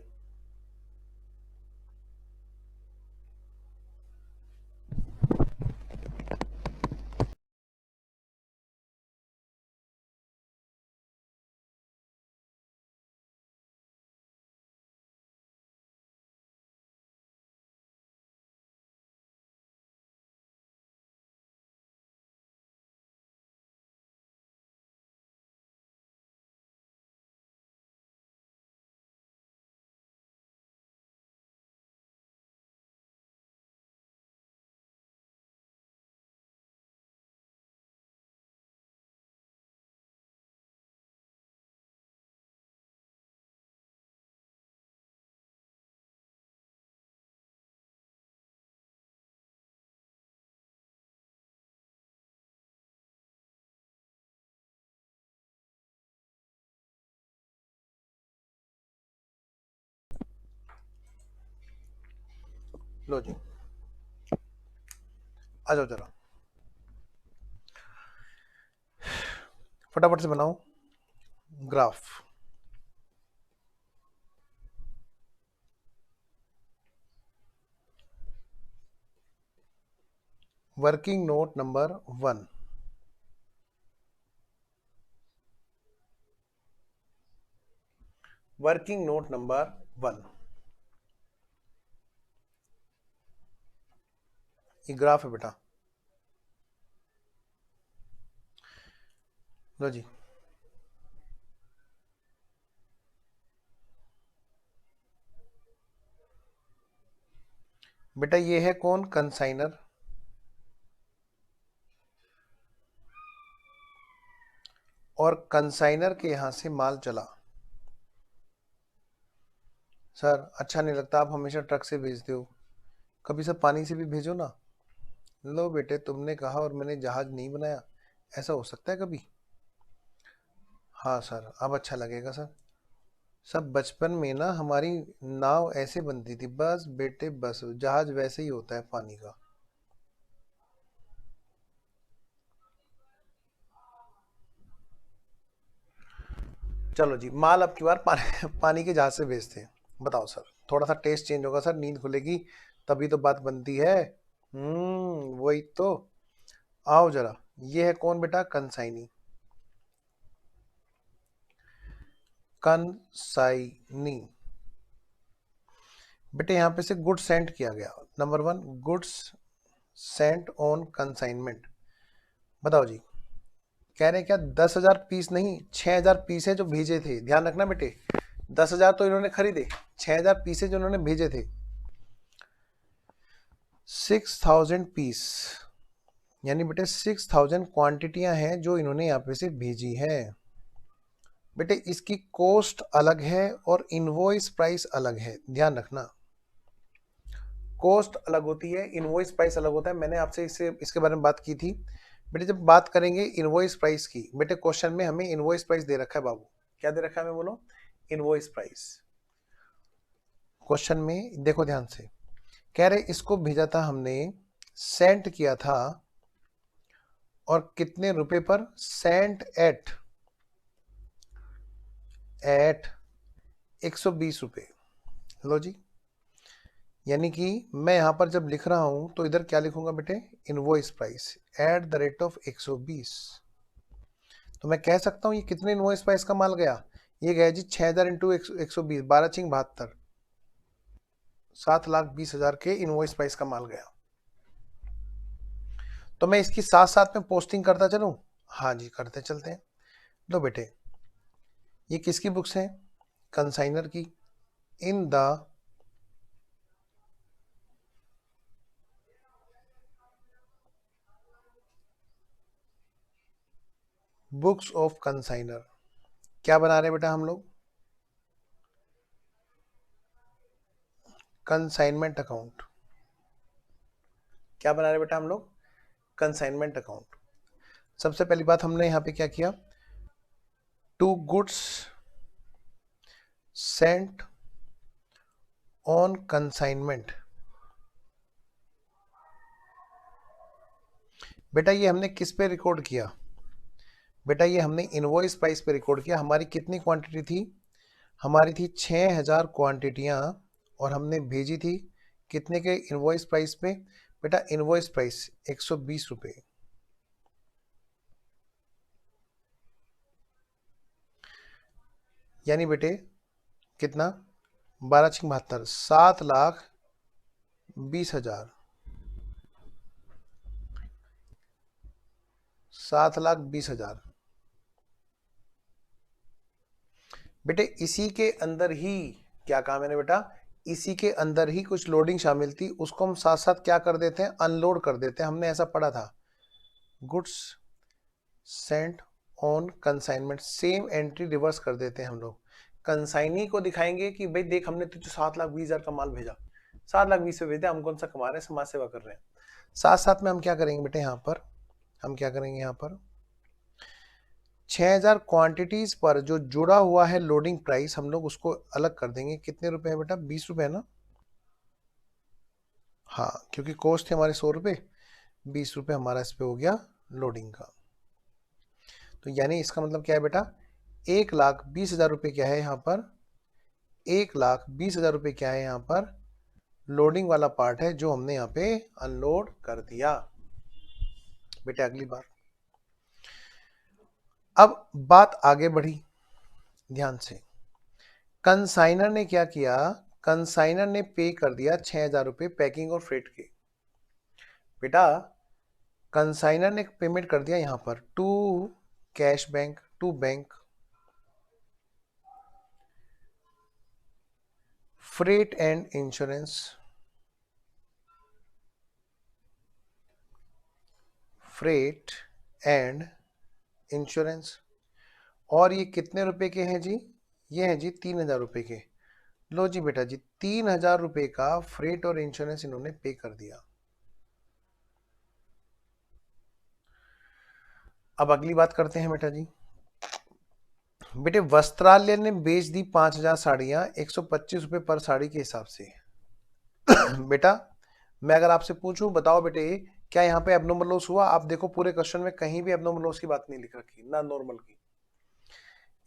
लो जी, आ जाओ जरा, फटाफट से बनाओ graph. Working note number 1। Working note number 1, ये ग्राफ है बेटा। लो जी, बेटा ये है कौन? कंसाइनर। और कंसाइनर के यहां से माल चला। सर अच्छा नहीं लगता, आप हमेशा ट्रक से भेजते हो, कभी सब पानी से भी भेजो ना। लो बेटे, तुमने कहा और मैंने जहाज नहीं बनाया, ऐसा हो सकता है कभी? हाँ सर, अब अच्छा लगेगा सर। सब बचपन में ना हमारी नाव ऐसे बनती थी, बस बेटे बस, जहाज वैसे ही होता है पानी का। चलो जी, माल अब की बार पानी के जहाज से भेजते हैं। बताओ सर, थोड़ा सा टेस्ट चेंज होगा सर, नींद खुलेगी तभी तो बात बनती है। वही तो। आओ जरा, ये है कौन बेटा? कंसाइनी। कंसाइनी बेटे यहां पे से गुड्स सेंट किया गया। Number 1, goods sent on consignment. बताओ जी, कह रहे हैं क्या 10,000 पीस नहीं, 6,000 पीस है जो भेजे थे। ध्यान रखना बेटे, 10,000 तो इन्होंने खरीदे, 6,000 पीस जो इन्होंने भेजे थे। 6,000 पीस यानी बेटे 6,000 क्वांटिटियां हैं जो इन्होंने यहाँ पे से भेजी है। बेटे इसकी कॉस्ट अलग है और इनवॉइस प्राइस अलग है, ध्यान रखना। कॉस्ट अलग होती है, इनवॉइस प्राइस अलग होता है। मैंने आपसे इसके बारे में बात की थी। बेटे जब बात करेंगे इनवॉइस प्राइस की, बेटे क्वेश्चन में हमें इनवॉइस प्राइस दे रखा है बाबू, क्या दे रखा है हमें बोलो, इनवॉइस प्राइस। क्वेश्चन में देखो ध्यान से, कह रहे इसको भेजा था हमने, सेंट किया था, और कितने रुपए पर, सेंट एट 120 रुपए। लो जी, यानी कि मैं यहां पर जब लिख रहा हूं तो इधर क्या लिखूंगा बेटे, invoice price at the rate of 120। तो मैं कह सकता हूं ये कितने इनवॉइस प्राइस का माल गया, ये गया जी 6000 इंटू 120, 12×72, 7,20,000 के इनवॉइस प्राइस का माल गया। तो मैं इसकी साथ साथ में पोस्टिंग करता चलूं, हाँ जी करते चलते हैं। लो बेटे, ये किसकी बुक्स हैं, कंसाइनर की, in the books of consignor. क्या बना रहे हैं बेटा हम लोग, कंसाइनमेंट अकाउंट। क्या बना रहे बेटा हम लोग, कंसाइनमेंट अकाउंट। सबसे पहली बात हमने यहां पे क्या किया, to goods sent on consignment. बेटा ये हमने किस पे रिकॉर्ड किया, बेटा ये हमने इनवॉइस प्राइस पे रिकॉर्ड किया। हमारी कितनी क्वांटिटी थी, हमारी थी 6000 क्वांटिटियां, और हमने भेजी थी कितने के इनवॉइस प्राइस पे, बेटा इनवॉइस प्राइस 120 रुपए। यानी बेटे कितना, 12×72, 7,20,000, 7,20,000। बेटे इसी के अंदर ही क्या कहा मैंने बेटा, इसी के अंदर ही कुछ लोडिंग शामिल थी, उसको हम साथ साथ क्या कर देते हैं, अनलोड कर देते हैं। हमने ऐसा पढ़ा था, goods sent on consignment, same entry reverse कर देते हैं हम लोग। कंसाइनी को दिखाएंगे कि भाई देख हमने तुझे 7,20,000 का माल भेजा, 7,20,000 से भेजा, हम कौन सा कमा रहे हैं, समाज सेवा कर रहे हैं। साथ साथ में हम क्या करेंगे बेटे, यहाँ पर हम क्या करेंगे, यहाँ पर 6000 क्वांटिटीज पर जो जुड़ा हुआ है लोडिंग प्राइस, हम लोग उसको अलग कर देंगे। कितने रुपए है बेटा, 20 रुपए है ना, हाँ क्योंकि कॉस्ट थे हमारे 100 रुपए, 20 रुपए हमारा इस पे हो गया लोडिंग का। तो यानी इसका मतलब क्या है बेटा, 1,20,000 रुपए क्या है यहाँ पर, 1,20,000 रुपए क्या है यहाँ पर, लोडिंग वाला पार्ट है जो हमने यहाँ पे अनलोड कर दिया। बेटे अगली बार, अब बात आगे बढ़ी, ध्यान से। कंसाइनर ने क्या किया, कंसाइनर ने पे कर दिया 6000 रुपए पैकिंग और फ्रेट के। बेटा कंसाइनर ने पेमेंट कर दिया यहां पर to cash bank, to bank, freight and insurance, freight and insurance. और ये कितने रुपए के हैं जी, ये हैं जी 3,000 रुपए के। लो जी बेटा जी, 3,000 रुपए का फ्रेट और इंश्योरेंस इन्होंने पे कर दिया। अब अगली बात करते हैं बेटा जी। बेटे वस्त्रालय ने बेच दी 5,000 साड़ियां 125 रुपए पर साड़ी के हिसाब से। बेटा मैं अगर आपसे पूछूं, बताओ बेटे क्या यहाँ पे एबनॉर्मल लॉस हुआ, आप देखो पूरे क्वेश्चन में कहीं भी एबनॉर्मल लॉस की बात नहीं लिख रखी, ना नॉर्मल की।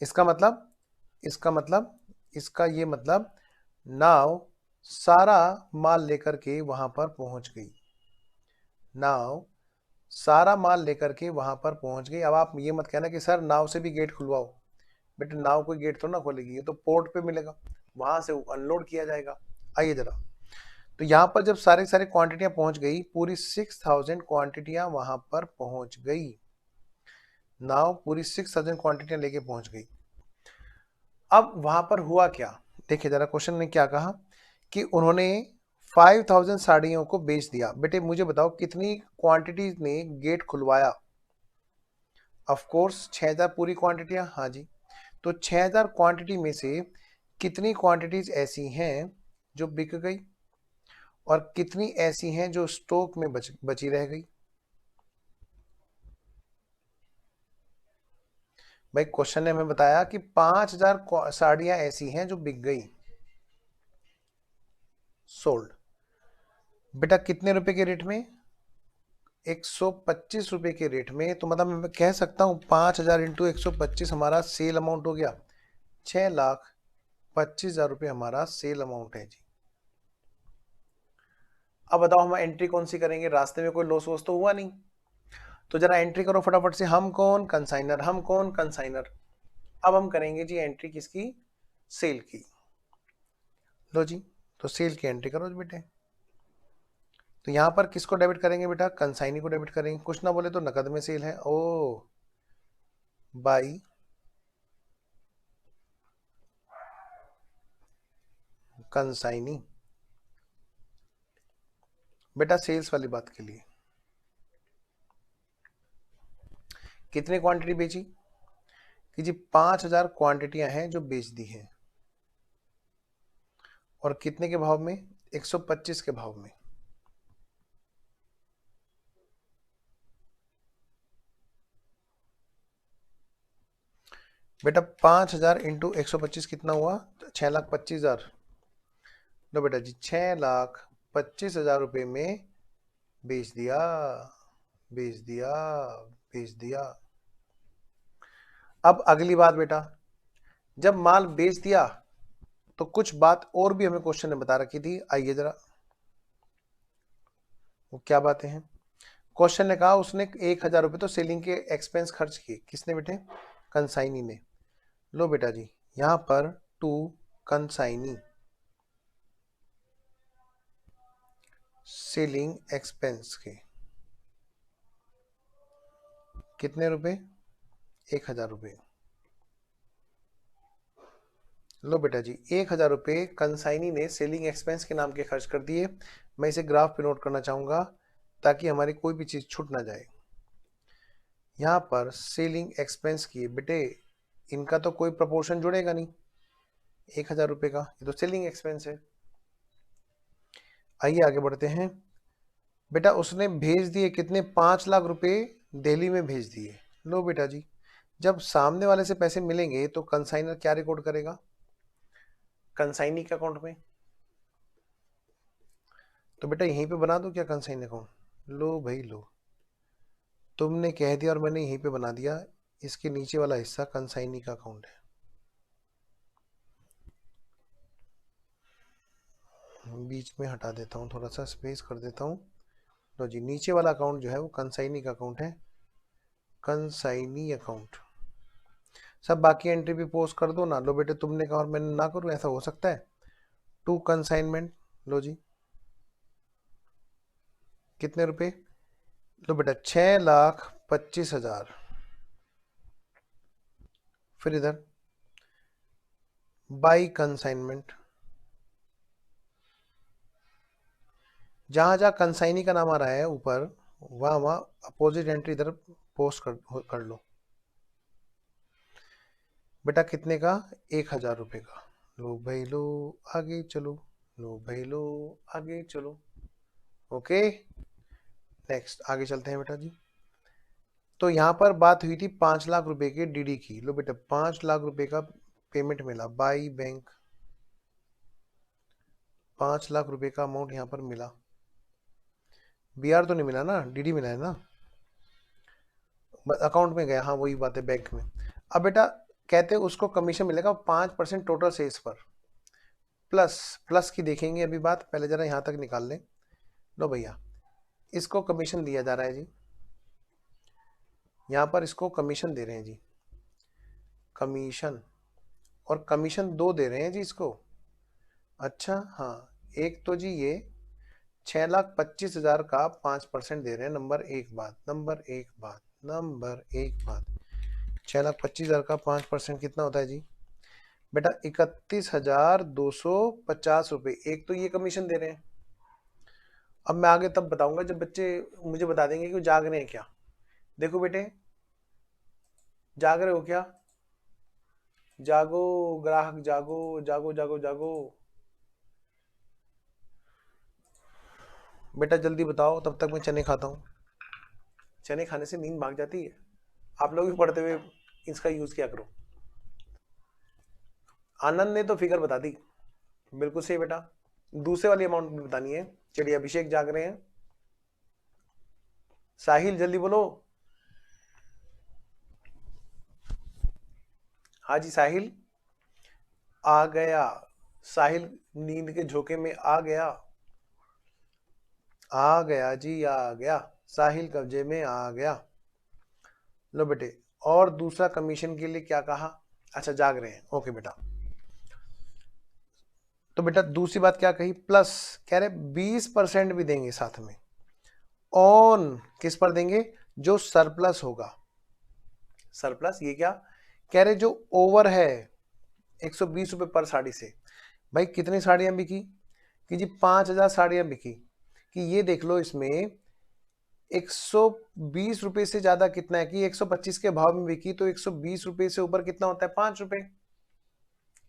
इसका मतलब, इसका मतलब, इसका ये मतलब, नाव सारा माल लेकर के वहां पर पहुंच गई, नाव सारा माल लेकर के वहां पर पहुंच गई। अब आप ये मत कहना कि सर नाव से भी गेट खुलवाओ, बेटे नाव कोई गेट तो ना खोलेगी, ये तो पोर्ट पे मिलेगा, वहां से अनलोड किया जाएगा। आइए जरा, तो यहाँ पर जब सारे सारे क्वांटिटियां पहुंच गई, पूरी 6,000 क्वांटिटियां वहां पर पहुंच गई, नाव पूरी 6,000 क्वांटिटियां लेके पहुंच गई। अब वहां पर हुआ क्या, देखिए जरा क्वेश्चन ने क्या कहा कि उन्होंने 5,000 साड़ियों को बेच दिया। बेटे मुझे बताओ कितनी क्वांटिटीज ने गेट खुलवाया, ऑफ कोर्स 6,000 पूरी क्वांटिटियां, हाँ जी। तो 6,000 क्वांटिटी में से कितनी क्वांटिटीज ऐसी हैं जो बिक गई, और कितनी ऐसी हैं जो स्टॉक में बची रह गई। भाई क्वेश्चन ने हमें बताया कि 5000 साड़ियां ऐसी हैं जो बिक गई, सोल्ड। बेटा कितने रुपए के रेट में? 125 रुपए के रेट में। तो मतलब मैं कह सकता हूं 5000 इंटू 125 हमारा सेल अमाउंट हो गया 6,25,000 रुपए हमारा सेल अमाउंट है जी। अब बताओ हम एंट्री कौन सी करेंगे, रास्ते में कोई लॉस वॉस तो हुआ नहीं। तो जरा एंट्री करो फटाफट से। हम कौन? कंसाइनर। हम कौन? कंसाइनर। अब हम करेंगे जी एंट्री किसकी? सेल की। लो जी, तो सेल की एंट्री करो बेटे। तो यहां पर किसको डेबिट करेंगे बेटा? कंसाइनी को डेबिट करेंगे। कुछ ना बोले तो नकद में सेल है। O by consignee. बेटा सेल्स वाली बात के लिए कितनी क्वांटिटी बेची? कि जी 5000 क्वांटिटियां हैं जो बेच दी हैं। और कितने के भाव में? 125 के भाव में। बेटा 5000 इंटू 125 कितना हुआ? 6,25,000। लो बेटा जी 6,25,000 रुपए में बेच दिया, बेच दिया, बेच दिया। अब अगली बात बेटा, जब माल बेच दिया तो कुछ बात और भी हमें क्वेश्चन ने बता रखी थी। आइए जरा, वो क्या बातें हैं। क्वेश्चन ने कहा उसने 1,000 रुपए तो सेलिंग के एक्सपेंस खर्च किए। किसने बेटे? कंसाइनी ने। लो बेटा जी यहां पर टू कंसाइनी सेलिंग एक्सपेंस के कितने रुपए? 1,000 रुपए। लो बेटा जी 1,000 रुपए कंसाइनी ने सेलिंग एक्सपेंस के नाम के खर्च कर दिए। मैं इसे ग्राफ पे नोट करना चाहूंगा ताकि हमारी कोई भी चीज छूट ना जाए। यहाँ पर सेलिंग एक्सपेंस की बेटे इनका तो कोई प्रपोर्शन जुड़ेगा नहीं 1,000 रुपए का, ये तो सेलिंग एक्सपेंस है। आइए आगे बढ़ते हैं। बेटा उसने भेज दिए कितने? 5 लाख रुपए दिल्ली में भेज दिए। लो बेटा जी जब सामने वाले से पैसे मिलेंगे तो कंसाइनर क्या रिकॉर्ड करेगा? कंसाइनी के अकाउंट में। तो बेटा यहीं पे बना दो क्या कंसाइन अकाउंट? लो भाई लो, तुमने कह दिया और मैंने यहीं पे बना दिया। इसके नीचे वाला हिस्सा कंसाइनी का अकाउंट है। बीच में हटा देता हूँ, थोड़ा सा स्पेस कर देता हूँ। लो जी नीचे वाला अकाउंट जो है वो कंसाइनी का अकाउंट है, कंसाइनी अकाउंट। सब बाकी एंट्री भी पोस्ट कर दो ना। लो बेटे तुमने कहा और मैंने ना करूँ, ऐसा हो सकता है? To consignment. लो जी कितने रुपए? लो बेटा 6,25,000। फिर इधर बाई कंसाइनमेंट, जहां जहां कंसाइनी का नाम आ रहा है ऊपर वहां वहां अपोजिट एंट्री इधर पोस्ट कर लो। बेटा कितने का? 1,000 रुपए का। लो भाई लो, आगे चलो। लो भाई लो, आगे चलो। ओके नेक्स्ट आगे चलते हैं बेटा जी। तो यहां पर बात हुई थी 5 लाख रुपए के डीडी की। लो बेटा 5 लाख रुपए का पेमेंट मिला बाई बैंक। 5 लाख रुपए का अमाउंट यहां पर मिला। बीआर तो नहीं मिला ना, डीडी मिला है ना, अकाउंट में गया। हाँ वही बात है, बैंक में। अब बेटा कहते हैं उसको कमीशन मिलेगा 5% टोटल सेल्स पर। प्लस प्लस की देखेंगे अभी बात, पहले जरा यहां तक निकाल लें। लो भैया इसको कमीशन दिया जा रहा है जी, यहां पर इसको कमीशन दे रहे हैं जी, कमीशन। और कमीशन 2 दे रहे हैं जी इसको। अच्छा हाँ, एक तो जी ये 6,25,000 का 5% दे रहे हैं। नंबर एक बात, नंबर एक बात, नंबर एक बात, 6,25,000 का 5% कितना होता है जी बेटा? 31,250 रुपये। एक तो ये कमीशन दे रहे हैं। अब मैं आगे तब बताऊंगा जब बच्चे मुझे बता देंगे कि वो जाग रहे हैं क्या। देखो बेटे जाग रहे हो क्या? जागो ग्राहक, जागो जागो जागो जागो। बेटा जल्दी बताओ, तब तक मैं चने खाता हूँ। चने खाने से नींद भाग जाती है। आप लोग भी पढ़ते हुए इसका यूज किया करो। आनंद ने तो फिगर बता दी, बिल्कुल सही बेटा। दूसरे वाली अमाउंट भी बतानी है। चलिए अभिषेक जाग रहे हैं, साहिल जल्दी बोलो। हाँ जी साहिल आ गया, साहिल नींद के झोंके में आ गया जी, आ गया, साहिल कब्जे में आ गया। लो बेटे, और दूसरा कमीशन के लिए क्या कहा? अच्छा जाग रहे हैं, ओके बेटा। तो बेटा दूसरी बात क्या कही? प्लस कह रहे 20% भी देंगे साथ में, ऑन किस पर देंगे? जो सरप्लस होगा। सरप्लस ये क्या कह रहे? जो ओवर है 120 रुपए पर साड़ी से। भाई कितनी साड़ियां बिकी? कि जी 5000 साड़ियां बिकी। कि ये देख लो इसमें 120 रुपए से ज्यादा कितना है? कि 125 के भाव में बिकी, तो 120 रुपए से ऊपर कितना होता है? 5 रुपए।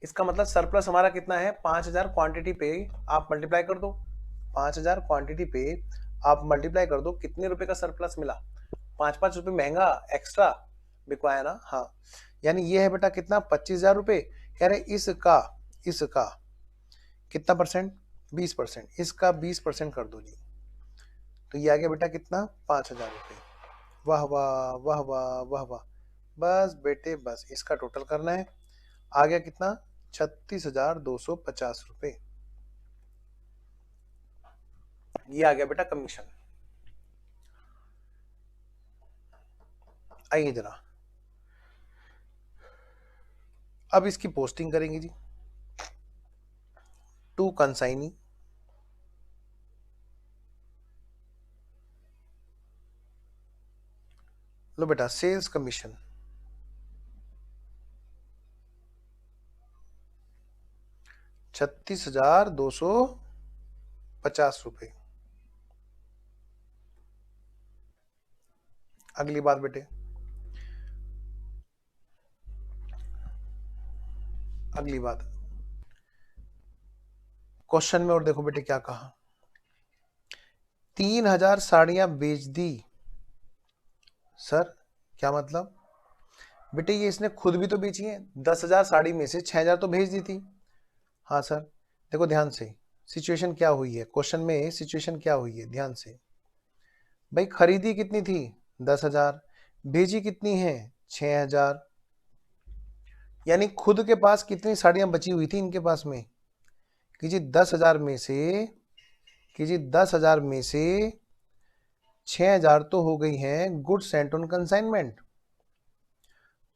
इसका मतलब सरप्लस हमारा कितना है? 5000 क्वांटिटी पे आप मल्टीप्लाई कर दो, 5000 क्वांटिटी पे आप मल्टीप्लाई कर दो, कितने रुपए का सरप्लस मिला? 5-5 रुपए महंगा एक्स्ट्रा बिकवाया ना। हाँ, यानी ये है बेटा कितना? 25,000 रुपए। कह रहे इसका कितना परसेंट? 20%। इसका 20% कर दो जी, तो ये आ गया बेटा कितना? 5,000 रुपए। वाह वाह वाह वाह वाह वाह। बस बेटे बस, इसका टोटल करना है। आ गया कितना? 36,250 रुपए। ये आ गया बेटा कमीशन। आइए जरा, अब इसकी पोस्टिंग करेंगे जी। टू कंसाइनी, लो बेटा सेल्स कमीशन 36,250 रुपए। अगली बात बेटे, अगली बात क्वेश्चन में, और देखो बेटे क्या कहा? 3,000 साड़ियां बेच दी। सर क्या मतलब? बेटे ये इसने खुद भी तो बेची है, 10,000 साड़ी में से 6,000 तो भेज दी थी। हाँ सर, देखो ध्यान से सिचुएशन क्या हुई है, क्वेश्चन में सिचुएशन क्या हुई है, ध्यान से। भाई खरीदी कितनी थी? 10,000। भेजी कितनी है? 6,000। यानी खुद के पास कितनी साड़ियां बची हुई थी इनके पास में? कि जी 10,000 में से, कि जी 10,000 में से 6,000 तो हो गई हैं गुड्स सेंट ऑन कंसाइनमेंट।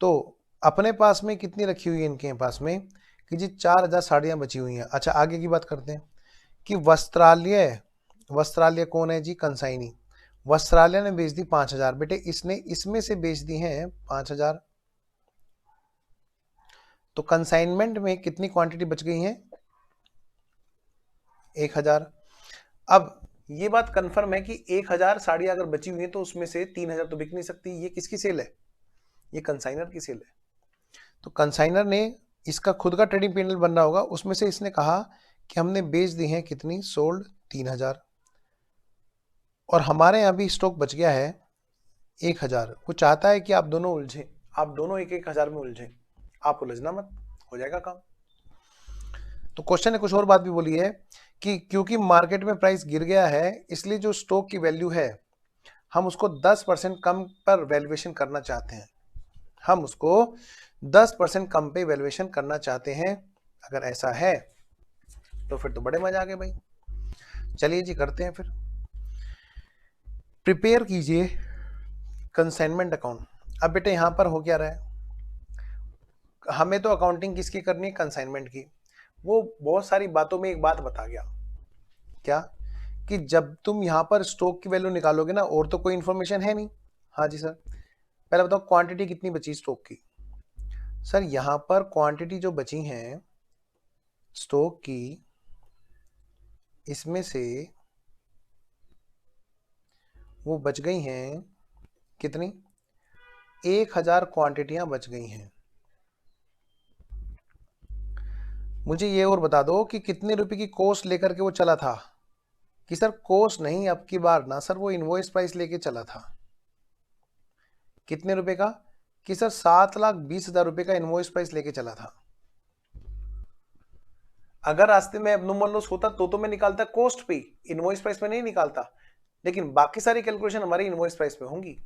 तो अपने पास में कितनी रखी हुई है इनके पास में? कि जी 4,000 साड़ियां बची हुई हैं। अच्छा आगे की बात करते हैं कि वस्त्रालय, वस्त्रालय कौन है जी? कंसाइनी। वस्त्रालय ने बेच दी 5,000। बेटे इसने इसमें से बेच दी हैं 5,000, तो कंसाइनमेंट में कितनी क्वांटिटी बच गई है? 1,000। अब ये बात कंफर्म है कि 1,000 साड़ियां अगर बची हुई है तो उसमें से 3,000 तो बिक नहीं सकती। ये किसकी सेल है? ये कंसाइनर की सेल है। तो कंसाइनर ने, इसका खुद का ट्रेडिंग पैनल बन रहा होगा, उसमें से इसने कहा कि हमने बेच दी है कितनी? सोल्ड 3,000। और हमारे यहाँ भी स्टॉक बच गया है 1,000। वो चाहता है कि आप दोनों उलझे, आप दोनों 1,000 में उलझे। आप उलझना मत, हो जाएगा काम। तो क्वेश्चन ने कुछ और बात भी बोली है कि क्योंकि मार्केट में प्राइस गिर गया है, इसलिए जो स्टॉक की वैल्यू है हम उसको 10% कम पर वैल्यूएशन करना चाहते हैं। हम उसको 10% कम पे वैल्यूएशन करना चाहते हैं। अगर ऐसा है तो फिर तो बड़े मजा आ गए भाई। चलिए जी करते हैं फिर। प्रिपेयर कीजिए कंसाइनमेंट अकाउंट। अब बेटे यहां पर हो क्या रहा है? हमें तो अकाउंटिंग किसकी करनी है? कंसाइनमेंट की। वो बहुत सारी बातों में एक बात बता गया, क्या? कि जब तुम यहां पर स्टॉक की वैल्यू निकालोगे ना, और तो कोई इंफॉर्मेशन है नहीं। हाँ जी सर। पहले बताओ क्वांटिटी कितनी बची स्टॉक की? सर यहां पर क्वांटिटी जो बची हैं स्टॉक की, इसमें से वो बच गई हैं कितनी? 1,000 क्वांटिटियां बच गई हैं। मुझे ये और बता दो कि कितने रुपए की कॉस्ट लेकर के वो चला था? कि सर कॉस्ट नहीं, अब की बार ना सर, वो इनवॉइस प्राइस लेके चला था। कितने रुपए का? कि सर 7,20,000 रुपए का इनवॉइस प्राइस लेके चला था। अगर रास्ते में एब्नॉर्मल लॉस होता तो मैं निकालता कॉस्ट पे, इनवॉइस प्राइस में नहीं निकालता, लेकिन बाकी सारी कैलकुलेशन हमारी इनवॉइस प्राइस पे होंगी।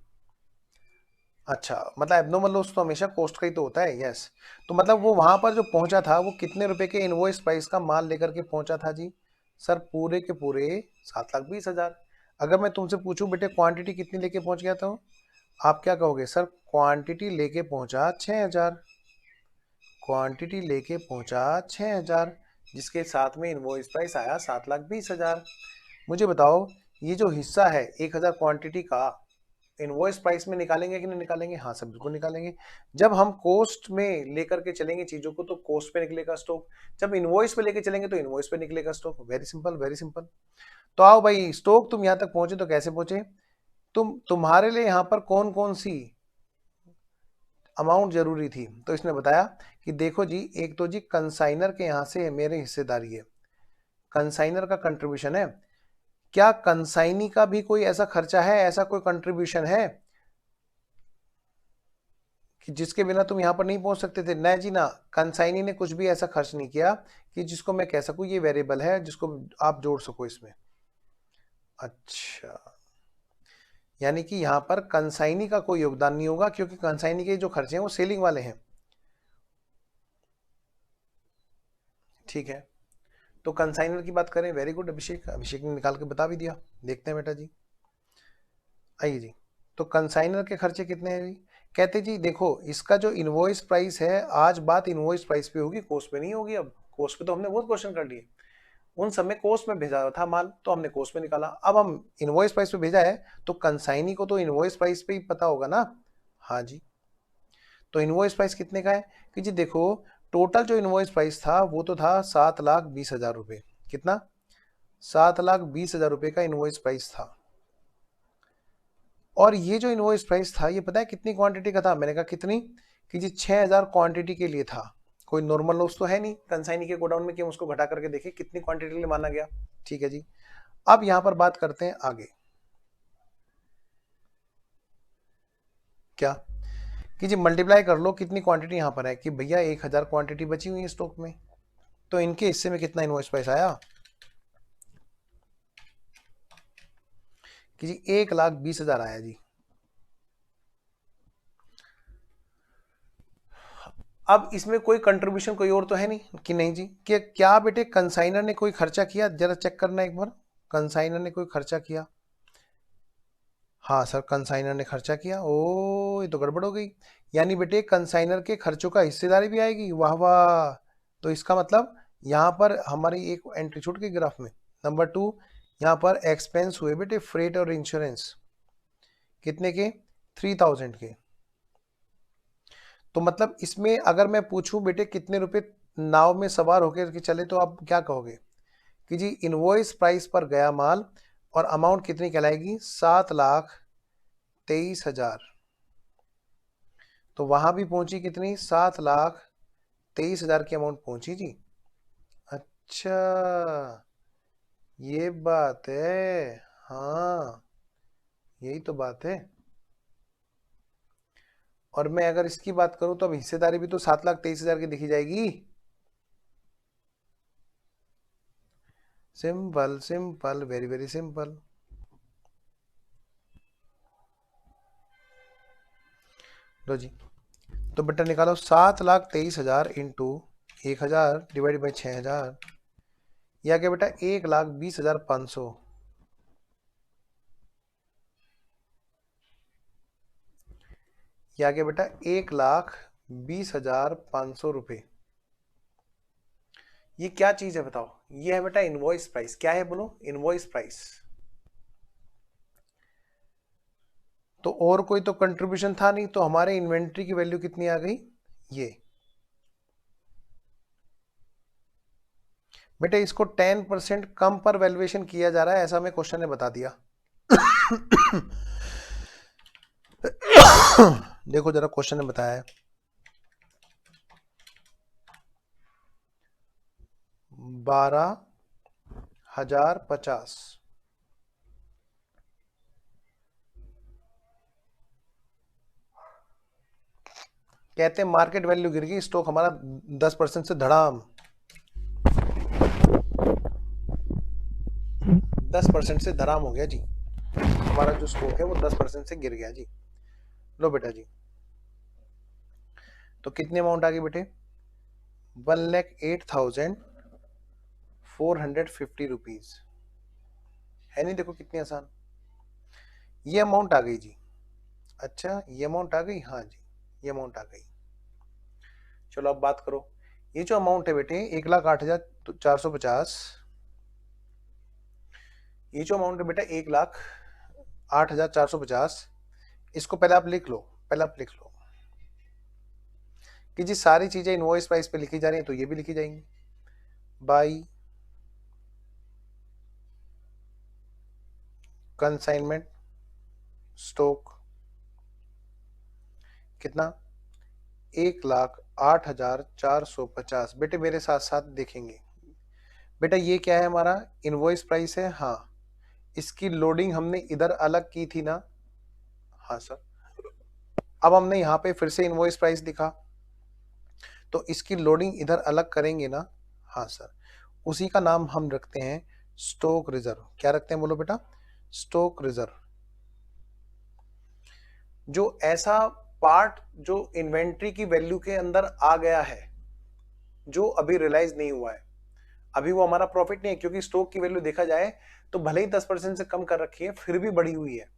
अच्छा, मतलब एब्नॉर्मल लॉस तो हमेशा कॉस्ट का ही तो होता है। यस, तो मतलब वो वहां पर जो पहुंचा था वो कितने रुपए के इनवॉइस प्राइस का माल लेकर के पहुंचा था जी? सर पूरे के पूरे 7,20,000। अगर मैं तुमसे पूछूं बेटे क्वांटिटी कितनी लेके पहुंच गया था, आप क्या कहोगे? सर क्वांटिटी लेके पहुंचा 6,000, क्वांटिटी लेके पहुंचा 6,000, जिसके साथ में इनवॉइस प्राइस आया 7,20,000। मुझे बताओ, ये जो हिस्सा है 1,000 क्वांटिटी का, इनवॉइस प्राइस में निकालेंगे कि नहीं निकालेंगे? हाँ सर बिल्कुल निकालेंगे। जब हम कॉस्ट में लेकर के चलेंगे चीजों को तो कॉस्ट पे निकलेगा स्टॉक, जब इनवॉइस पे लेके चलेंगे तो इनवॉइस पे निकलेगा stock. Very simple, very simple. तो आओ भाई, स्टॉक तुम यहाँ तक पहुंचे तो कैसे पहुंचे? तुम्हारे लिए यहाँ पर कौन कौन सी अमाउंट जरूरी थी? तो इसने बताया कि देखो जी, एक तो जी कंसाइनर के यहाँ से मेरी हिस्सेदारी है, कंसाइनर का कंट्रीब्यूशन है। क्या कंसाइनी का भी कोई ऐसा खर्चा है, ऐसा कोई कंट्रीब्यूशन है कि जिसके बिना तुम यहां पर नहीं पहुंच सकते थे? ना जी ना, कंसाइनी ने कुछ भी ऐसा खर्च नहीं किया कि जिसको मैं कह सकूं ये वेरिएबल है जिसको आप जोड़ सको इसमें। अच्छा, यानी कि यहां पर कंसाइनी का कोई योगदान नहीं होगा, क्योंकि कंसाइनी के जो खर्चे हैं वो सेलिंग वाले हैं। ठीक है, तो कंसाइनर की बात करें, वेरी गुड अभिषेक, अभिषेक ने निकाल के बता भी दिया। देखते हैं बेटा जी, आइए जी। तो कंसाइनर के खर्चे कितने हैं जी? कहते जी देखो, इसका जो इनवॉइस प्राइस है, आज बात इनवॉइस प्राइस पे होगी, कोस्ट पे नहीं होगी। अब कोस्ट पे तो हमने बहुत क्वेश्चन कर लिए, उन समय कोस्ट में भेजा था माल तो हमने कोस्ट में निकाला। अब हम इनवॉइस प्राइस पे भेजा है तो कंसाइनी को तो इनवॉइस प्राइस पे ही पता होगा ना। हाँ जी, तो इनवॉइस प्राइस कितने का है कि जी देखो, टोटल जो इनवॉइस प्राइस था वो तो था 7,20,000 रुपए। कितना? 7,20,000 रुपए का इनवॉइस प्राइस था। और ये जो इनवॉइस प्राइस था, ये पता है कितनी क्वांटिटी का था? मैंने कहा कितनी, कि जी 6,000 क्वांटिटी के लिए था। कोई नॉर्मल लॉस तो है नहीं कंसाइनी के गोडाउन में कि हम उसको घटा करके देखें कितनी क्वांटिटी के लिए माना गया। ठीक है जी, अब यहां पर बात करते हैं आगे। क्या कि जी मल्टीप्लाई कर लो, कितनी क्वांटिटी यहां पर है कि भैया 1,000 क्वांटिटी बची हुई है स्टॉक में, तो इनके हिस्से में कितना इनवॉइस प्राइस आया कि जी 1,20,000 आया जी। अब इसमें कोई कंट्रीब्यूशन कोई और तो है नहीं कि नहीं जी? कि क्या बेटे कंसाइनर ने कोई खर्चा किया? जरा चेक करना एक बार, कंसाइनर ने कोई खर्चा किया? हाँ सर, कंसाइनर ने खर्चा किया। ओ, ये तो गड़बड़ हो गई। यानी बेटे कंसाइनर के खर्चों का हिस्सेदारी भी आएगी। वाह वाह, तो इसका मतलब यहाँ पर हमारी एक एंट्री छूट गई ग्राफ में। नंबर 2, यहाँ पर एक्सपेंस हुए बेटे फ्रेट और इंश्योरेंस, कितने के? 3,000 के। तो मतलब इसमें अगर मैं पूछूं बेटे कितने रुपए नाव में सवार होकर के चले, तो आप क्या कहोगे कि जी इनवॉइस प्राइस पर गया माल और अमाउंट कितनी कहलाएगी? 7,23,000। तो वहां भी पहुंची कितनी? 7,23,000 की अमाउंट पहुंची जी। अच्छा, ये बात है। हाँ, यही तो बात है। और मैं अगर इसकी बात करूं तो अब हिस्सेदारी भी तो 7,23,000 की दिखी जाएगी। Simple simple, very very simple. लो जी, तो बेटा निकालो 7,23,000 इंटू 1,000 डिवाइड बाई 6,000, या क्या बेटा 1,20,500। या क्या बेटा 1,20,500 रुपए। ये क्या चीज है बताओ? ये है बेटा इनवॉइस प्राइस। क्या है बोलो? Invoice price. तो और कोई तो कंट्रीब्यूशन था नहीं, तो हमारे इन्वेंट्री की वैल्यू कितनी आ गई? ये बेटे इसको 10% कम पर वैल्यूएशन किया जा रहा है, ऐसा हमें क्वेश्चन ने बता दिया। देखो जरा, क्वेश्चन ने बताया है 12,050। कहते हैं मार्केट वैल्यू गिर गई, स्टॉक हमारा 10% से धड़ाम 10% से धड़ाम हो गया जी। हमारा जो स्टॉक है वो 10% से गिर गया जी। लो बेटा जी, तो कितनी अमाउंट आ गई बेटे? 1,08,450 रुपीज है नहीं? देखो कितनी आसान, ये अमाउंट आ गई जी। अच्छा ये अमाउंट आ गई, हाँ जी ये अमाउंट आ गई। चलो अब बात करो, ये जो अमाउंट है बेटे 1,08,450, ये जो अमाउंट है बेटा 1,08,450, इसको पहले आप लिख लो, पहले आप लिख लो कि जी सारी चीजें इनवॉइस प्राइस पे लिखी जा रही है, तो ये भी लिखी जाएंगी बाई कंसाइनमेंट स्टॉक। कितना? 1,08,450। बेटे मेरे साथ साथ देखेंगे, बेटा ये क्या है? हमारा इनवॉइस प्राइस है, हाँ। इसकी लोडिंग हमने इधर अलग की थी ना, हाँ सर। अब हमने यहाँ पे फिर से इनवॉइस प्राइस दिखा, तो इसकी लोडिंग इधर अलग करेंगे ना, हाँ सर। उसी का नाम हम रखते हैं स्टॉक रिजर्व। क्या रखते हैं बोलो बेटा? Stock reserve. जो ऐसा पार्ट जो इन्वेंट्री की वैल्यू के अंदर आ गया है, जो अभी रियलाइज नहीं हुआ है, अभी वो हमारा प्रॉफिट नहीं है, क्योंकि स्टॉक की वैल्यू देखा जाए तो भले ही 10% से कम कर रखी है, फिर भी बढ़ी हुई है।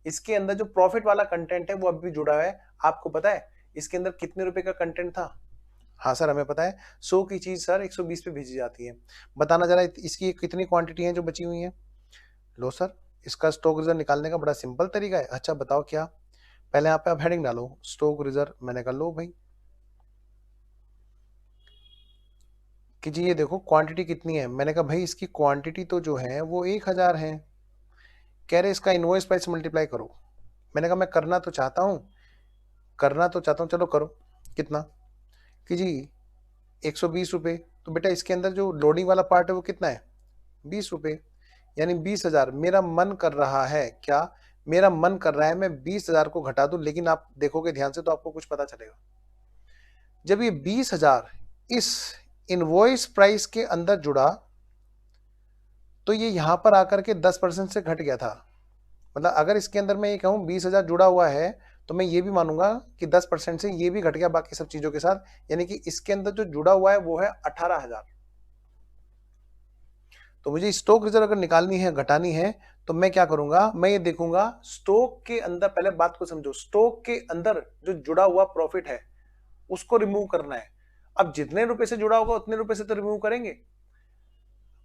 इसके अंदर जो प्रॉफिट वाला कंटेंट है वो अभी भी जुड़ा हुआ है। आपको पता है इसके अंदर कितने रुपए का कंटेंट था? हाँ सर हमें पता है, 100 की चीज सर 120 पे भेजी जाती है। बताना जरा इसकी कितनी क्वांटिटी है जो बची हुई है? लो सर, इसका स्टॉक रिजर्व निकालने का बड़ा सिंपल तरीका है। अच्छा बताओ क्या? पहले यहाँ पे आप हेडिंग डालो स्टॉक रिजर्व। मैंने कहा लो भाई कि जी ये देखो क्वांटिटी कितनी है। मैंने कहा भाई इसकी क्वांटिटी तो जो है वो 1,000 है। कह रहे इसका इनवॉइस प्राइस मल्टीप्लाई करो। मैंने कहा मैं करना तो चाहता हूँ, करना तो चाहता हूँ, चलो करो। कितना? कि जी 120 रुपये। तो बेटा इसके अंदर जो लोडिंग वाला पार्ट है वो कितना है? 20 रुपये, यानी 20,000। मेरा मन कर रहा है क्या? मेरा मन कर रहा है मैं 20,000 को घटा दूं, लेकिन आप देखोगे ध्यान से तो आपको कुछ पता चलेगा। जब ये 20,000 इस इनवॉइस प्राइस के अंदर जुड़ा, तो ये यहां पर आकर के 10% से घट गया था। मतलब अगर इसके अंदर मैं ये कहूं 20,000 जुड़ा हुआ है, तो मैं ये भी मानूंगा कि 10% से ये भी घट गया बाकी सब चीजों के साथ, यानी कि इसके अंदर जो जुड़ा हुआ है वो है 18,000। तो मुझे स्टॉक रिजर्व अगर निकालनी है, घटानी है, तो मैं क्या करूंगा? मैं ये देखूंगा स्टॉक के अंदर, पहले बात को समझो, स्टॉक के अंदर जो जुड़ा हुआ प्रॉफिट है उसको रिमूव करना है। अब जितने रुपए से जुड़ा होगा उतने रुपए से तो रिमूव करेंगे।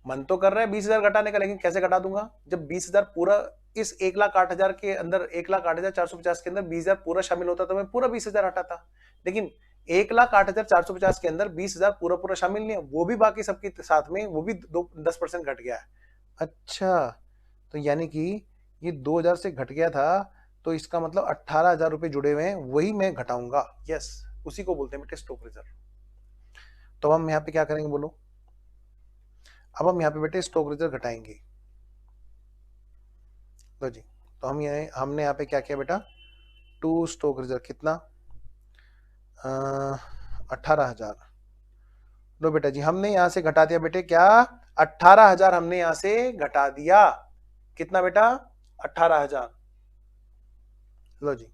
मन तो कर रहा है 20,000 घटाने का, लेकिन कैसे घटा दूंगा जब 20,000 पूरा इस 1,08,000 के अंदर, 1,08,450 के अंदर 20,000 पूरा शामिल होता तो मैं पूरा 20,000 हटाता। लेकिन 1,08,450 के अंदर 20,000 पूरा पूरा शामिल नहीं है, वो भी बाकी सबके साथ में वो भी 10% घट गया है। अच्छा, तो यानी कि ये 2,000 से घट गया था, तो इसका मतलब 18,000 रुपए जुड़े हुए हैं, वही मैं घटाऊंगा। यस, उसी को बोलते हैं बेटे स्टॉक रिजर्व। तो हम यहाँ पे क्या करेंगे बोलो? अब हम यहाँ पे बेटे स्टॉक रिजर्व घटाएंगे। लो जी, तो हमने यहाँ पे क्या किया बेटा? 2 स्टॉक रिजर्व कितना? 18,000। लो बेटा जी, हमने यहां से घटा दिया बेटे क्या? 18,000 हमने यहां से घटा दिया। कितना बेटा? 18,000। लो जी,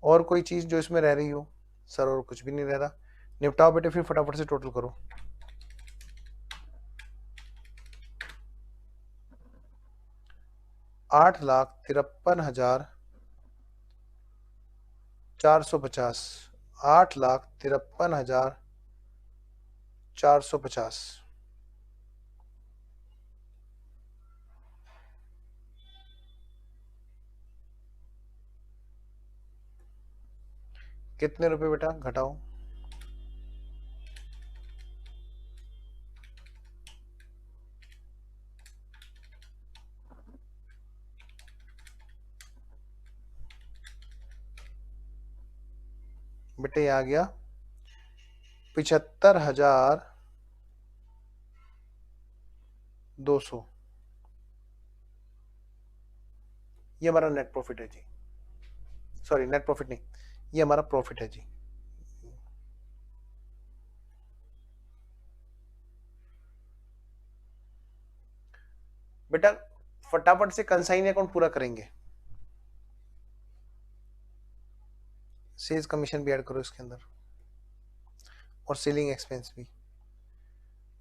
और कोई चीज जो इसमें रह रही हो? सर और कुछ भी नहीं रह रहा। निपटाओ बेटे, फिर फटाफट से टोटल करो। 8,53,450। 8,53,450। कितने रुपए बेटा? घटाओ। बेटे ये आ गया 75,450। 200, ये हमारा नेट प्रॉफिट है जी, सॉरी नेट प्रॉफिट नहीं, ये हमारा प्रॉफिट है जी। बेटा फटाफट से कंसाइन अकाउंट पूरा करेंगे, सेल्स कमीशन भी ऐड करो इसके अंदर और सेलिंग एक्सपेंस भी।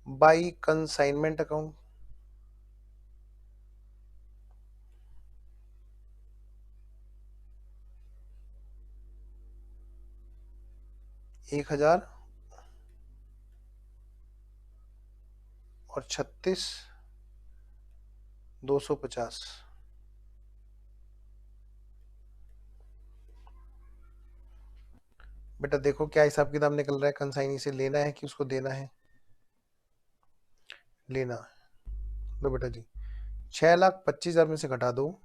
बाई कंसाइनमेंट अकाउंट, एक 1000 और 36 250। बेटा देखो क्या हिसाब किताब निकल रहा है, कंसाइनी से लेना है कि उसको देना है, लेना है। लो बेटा जी 6,25,000 में से घटा दो,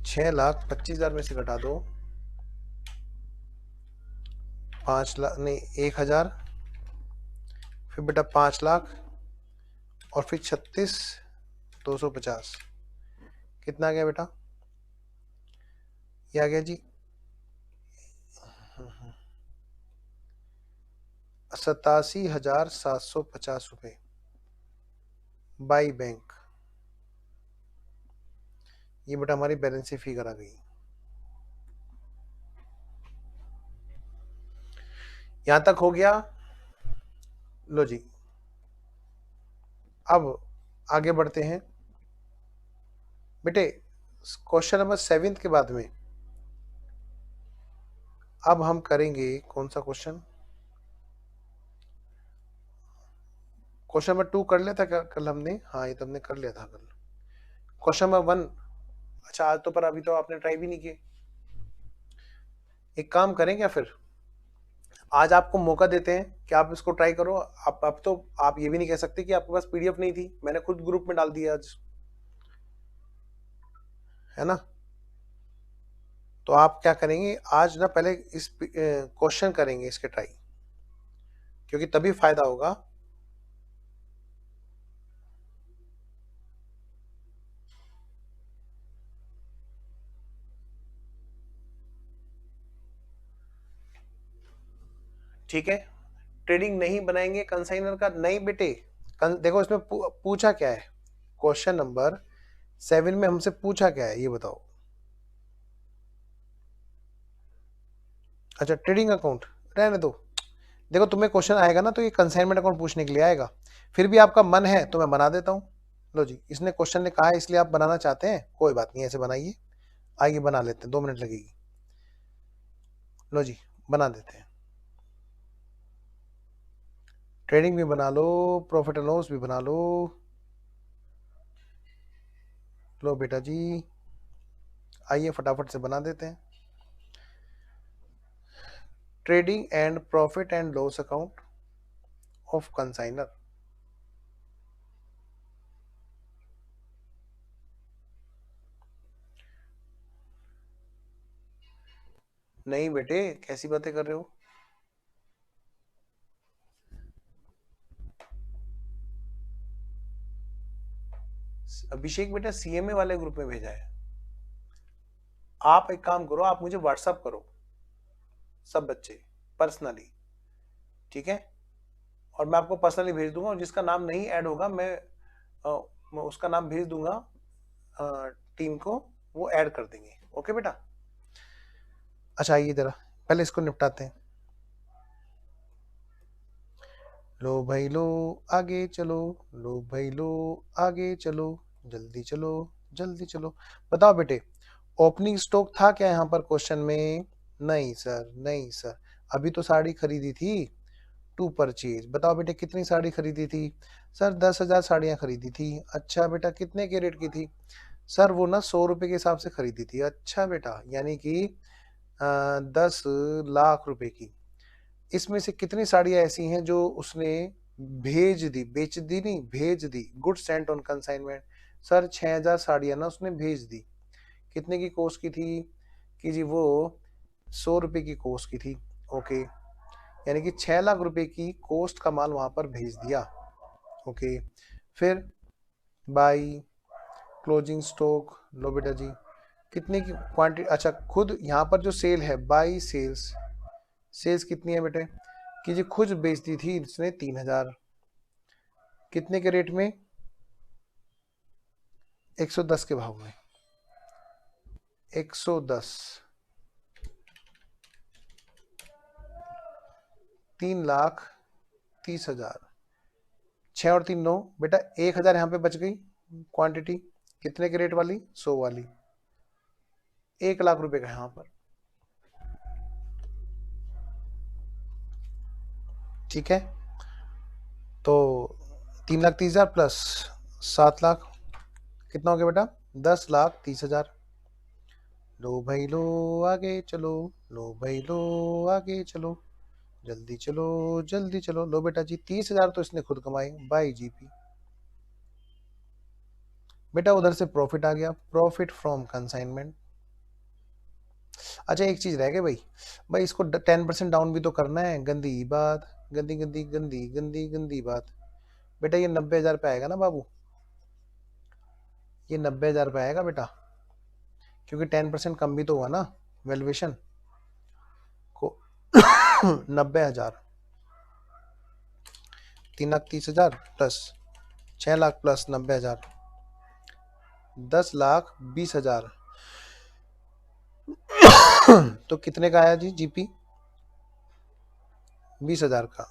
6,25,000 में से घटा दो 5 लाख नहीं 1,000, फिर बेटा 5 लाख और फिर 36,250, कितना आ गया बेटा, ये आ गया जी 87,750 रुपये बाई बैंक। ये बेटा हमारी बैलेंस शीट फिगर आ गई। यहां तक हो गया। लो जी अब आगे बढ़ते हैं बेटे, क्वेश्चन नंबर 7 के बाद में अब हम करेंगे कौन सा क्वेश्चन, क्वेश्चन नंबर 2 कर लिया था कल हमने, हाँ ये तो हमने कर लिया था कल। क्वेश्चन नंबर 1, अच्छा आज तो पर अभी तो आपने ट्राई भी नहीं किए। एक काम करें क्या फिर, आज आपको मौका देते हैं कि आप इसको ट्राई करो। आप अब तो आप ये भी नहीं कह सकते कि आपके पास पीडीएफ नहीं थी, मैंने खुद ग्रुप में डाल दिया आज, है ना। तो आप क्या करेंगे आज ना, पहले इस क्वेश्चन करेंगे इसके ट्राई, क्योंकि तभी फायदा होगा। ठीक है, ट्रेडिंग नहीं बनाएंगे कंसाइनर का, नहीं बेटे। देखो इसमें पूछा क्या है, क्वेश्चन नंबर 7 में हमसे पूछा क्या है ये बताओ। अच्छा ट्रेडिंग अकाउंट रहने दो, देखो तुम्हें क्वेश्चन आएगा ना तो ये कंसाइनमेंट अकाउंट पूछने के लिए आएगा, फिर भी आपका मन है तो मैं बना देता हूँ। लो जी इसने क्वेश्चन ने कहा है इसलिए आप बनाना चाहते हैं, कोई बात नहीं ऐसे बनाइए, आइए बना लेते हैं, 2 मिनट लगेगी। लो जी बना देते हैं, ट्रेडिंग भी बना लो, प्रॉफिट एंड लॉस भी बना लो। लो बेटा जी आइए फटाफट से बना देते हैं, trading and profit and loss account of consignor. नहीं बेटे कैसी बातें कर रहे हो, अभिषेक बेटा सीएमए वाले ग्रुप में भेजा है। आप एक काम करो, आप मुझे व्हाट्सअप करो सब बच्चे पर्सनली, ठीक है, और मैं आपको पर्सनली भेज दूंगा, और जिसका नाम नहीं ऐड होगा मैं उसका नाम भेज दूंगा टीम को, वो ऐड कर देंगे। ओके बेटा, अच्छा आइए जरा पहले इसको निपटाते हैं। लो भाई लो आगे चलो, लो भाई लो आगे चलो, जल्दी चलो जल्दी चलो। बताओ बेटे ओपनिंग स्टॉक था क्या यहाँ पर क्वेश्चन में, नहीं सर नहीं सर, अभी तो साड़ी खरीदी थी टू परचेज। बताओ बेटे कितनी साड़ी खरीदी थी, सर 10,000 साड़ियाँ खरीदी थी। अच्छा बेटा कितने के रेट की थी, सर वो ना 100 रुपए के हिसाब से खरीदी थी। अच्छा बेटा यानी कि 10 लाख रुपए की। इसमें से कितनी साड़ियाँ ऐसी हैं जो उसने भेज दी, बेच दी नहीं भेज दी, good sent on consignment. Sir 6,000 साड़ियाँ ना उसने भेज दी, कितने की कोस्ट की थी, कि जी वो 100 रुपए की कोस्ट की थी। ओके यानी कि 6 लाख रुपए की कोस्ट का माल वहां पर भेज दिया। ओके, फिर बाई क्लोजिंग स्टॉक, लो बेटा जी कितने की क्वांटिटी, अच्छा खुद यहाँ पर जो सेल है बाई सेल्स, सेल्स कितनी है बेटे कि जी खुद बेच दी थी इसने 3000, कितने के रेट में, 110 के भाव में, 110, 3,30,000, 6 और 3 9 बेटा 1000 यहाँ पे बच गई क्वांटिटी, कितने के रेट वाली, 100 वाली, 1 लाख रुपए का यहाँ पर, ठीक है। तो 3,30,000 प्लस 7 लाख कितना हो गया बेटा, 10,30,000। लो भाई लो आगे चलो, लो भाई लो आगे चलो, जल्दी चलो जल्दी चलो, लो बेटा जी 30,000 तो इसने खुद कमाई बाई जीपी। बेटा उधर से प्रॉफिट आ गया, प्रॉफिट फ्रॉम कंसाइनमेंट। अच्छा एक चीज रह गई भाई, भाई इसको 10% डाउन भी तो करना है, गंदी बात, गंदी गंदी गंदी गंदी गंदी बात। बेटा ये 90,000 पे आएगा ना बाबू, ये 90,000 पे आएगा बेटा, क्योंकि 10% कम भी तो हुआ ना वैल्यूएशन को 90,000, 3,30,000 प्लस 6 लाख प्लस 90,000, 10,20,000 तो कितने का आया जी जीपी, 20,000 का।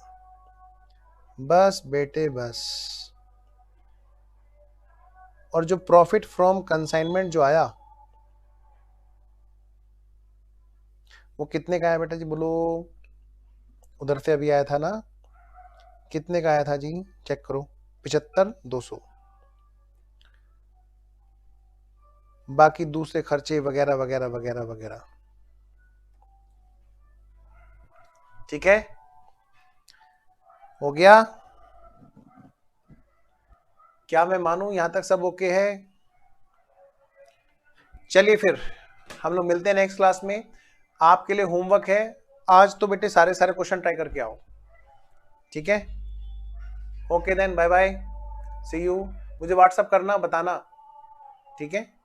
बस बेटे बस, और जो प्रॉफिट फ्रॉम कंसाइनमेंट जो आया वो कितने का आया बेटा जी बोलो, उधर से अभी आया था ना, कितने का आया था जी चेक करो, 75,200, बाकी दूसरे खर्चे वगैरह वगैरह वगैरह वगैरह, ठीक है, हो गया, क्या मैं मानूं यहां तक सब ओके है। चलिए फिर हम लोग मिलते हैं नेक्स्ट क्लास में, आपके लिए होमवर्क है आज तो बेटे सारे क्वेश्चन ट्राई करके आओ, ठीक है, okay then bye bye, see you, मुझे व्हाट्सअप करना बताना, ठीक है।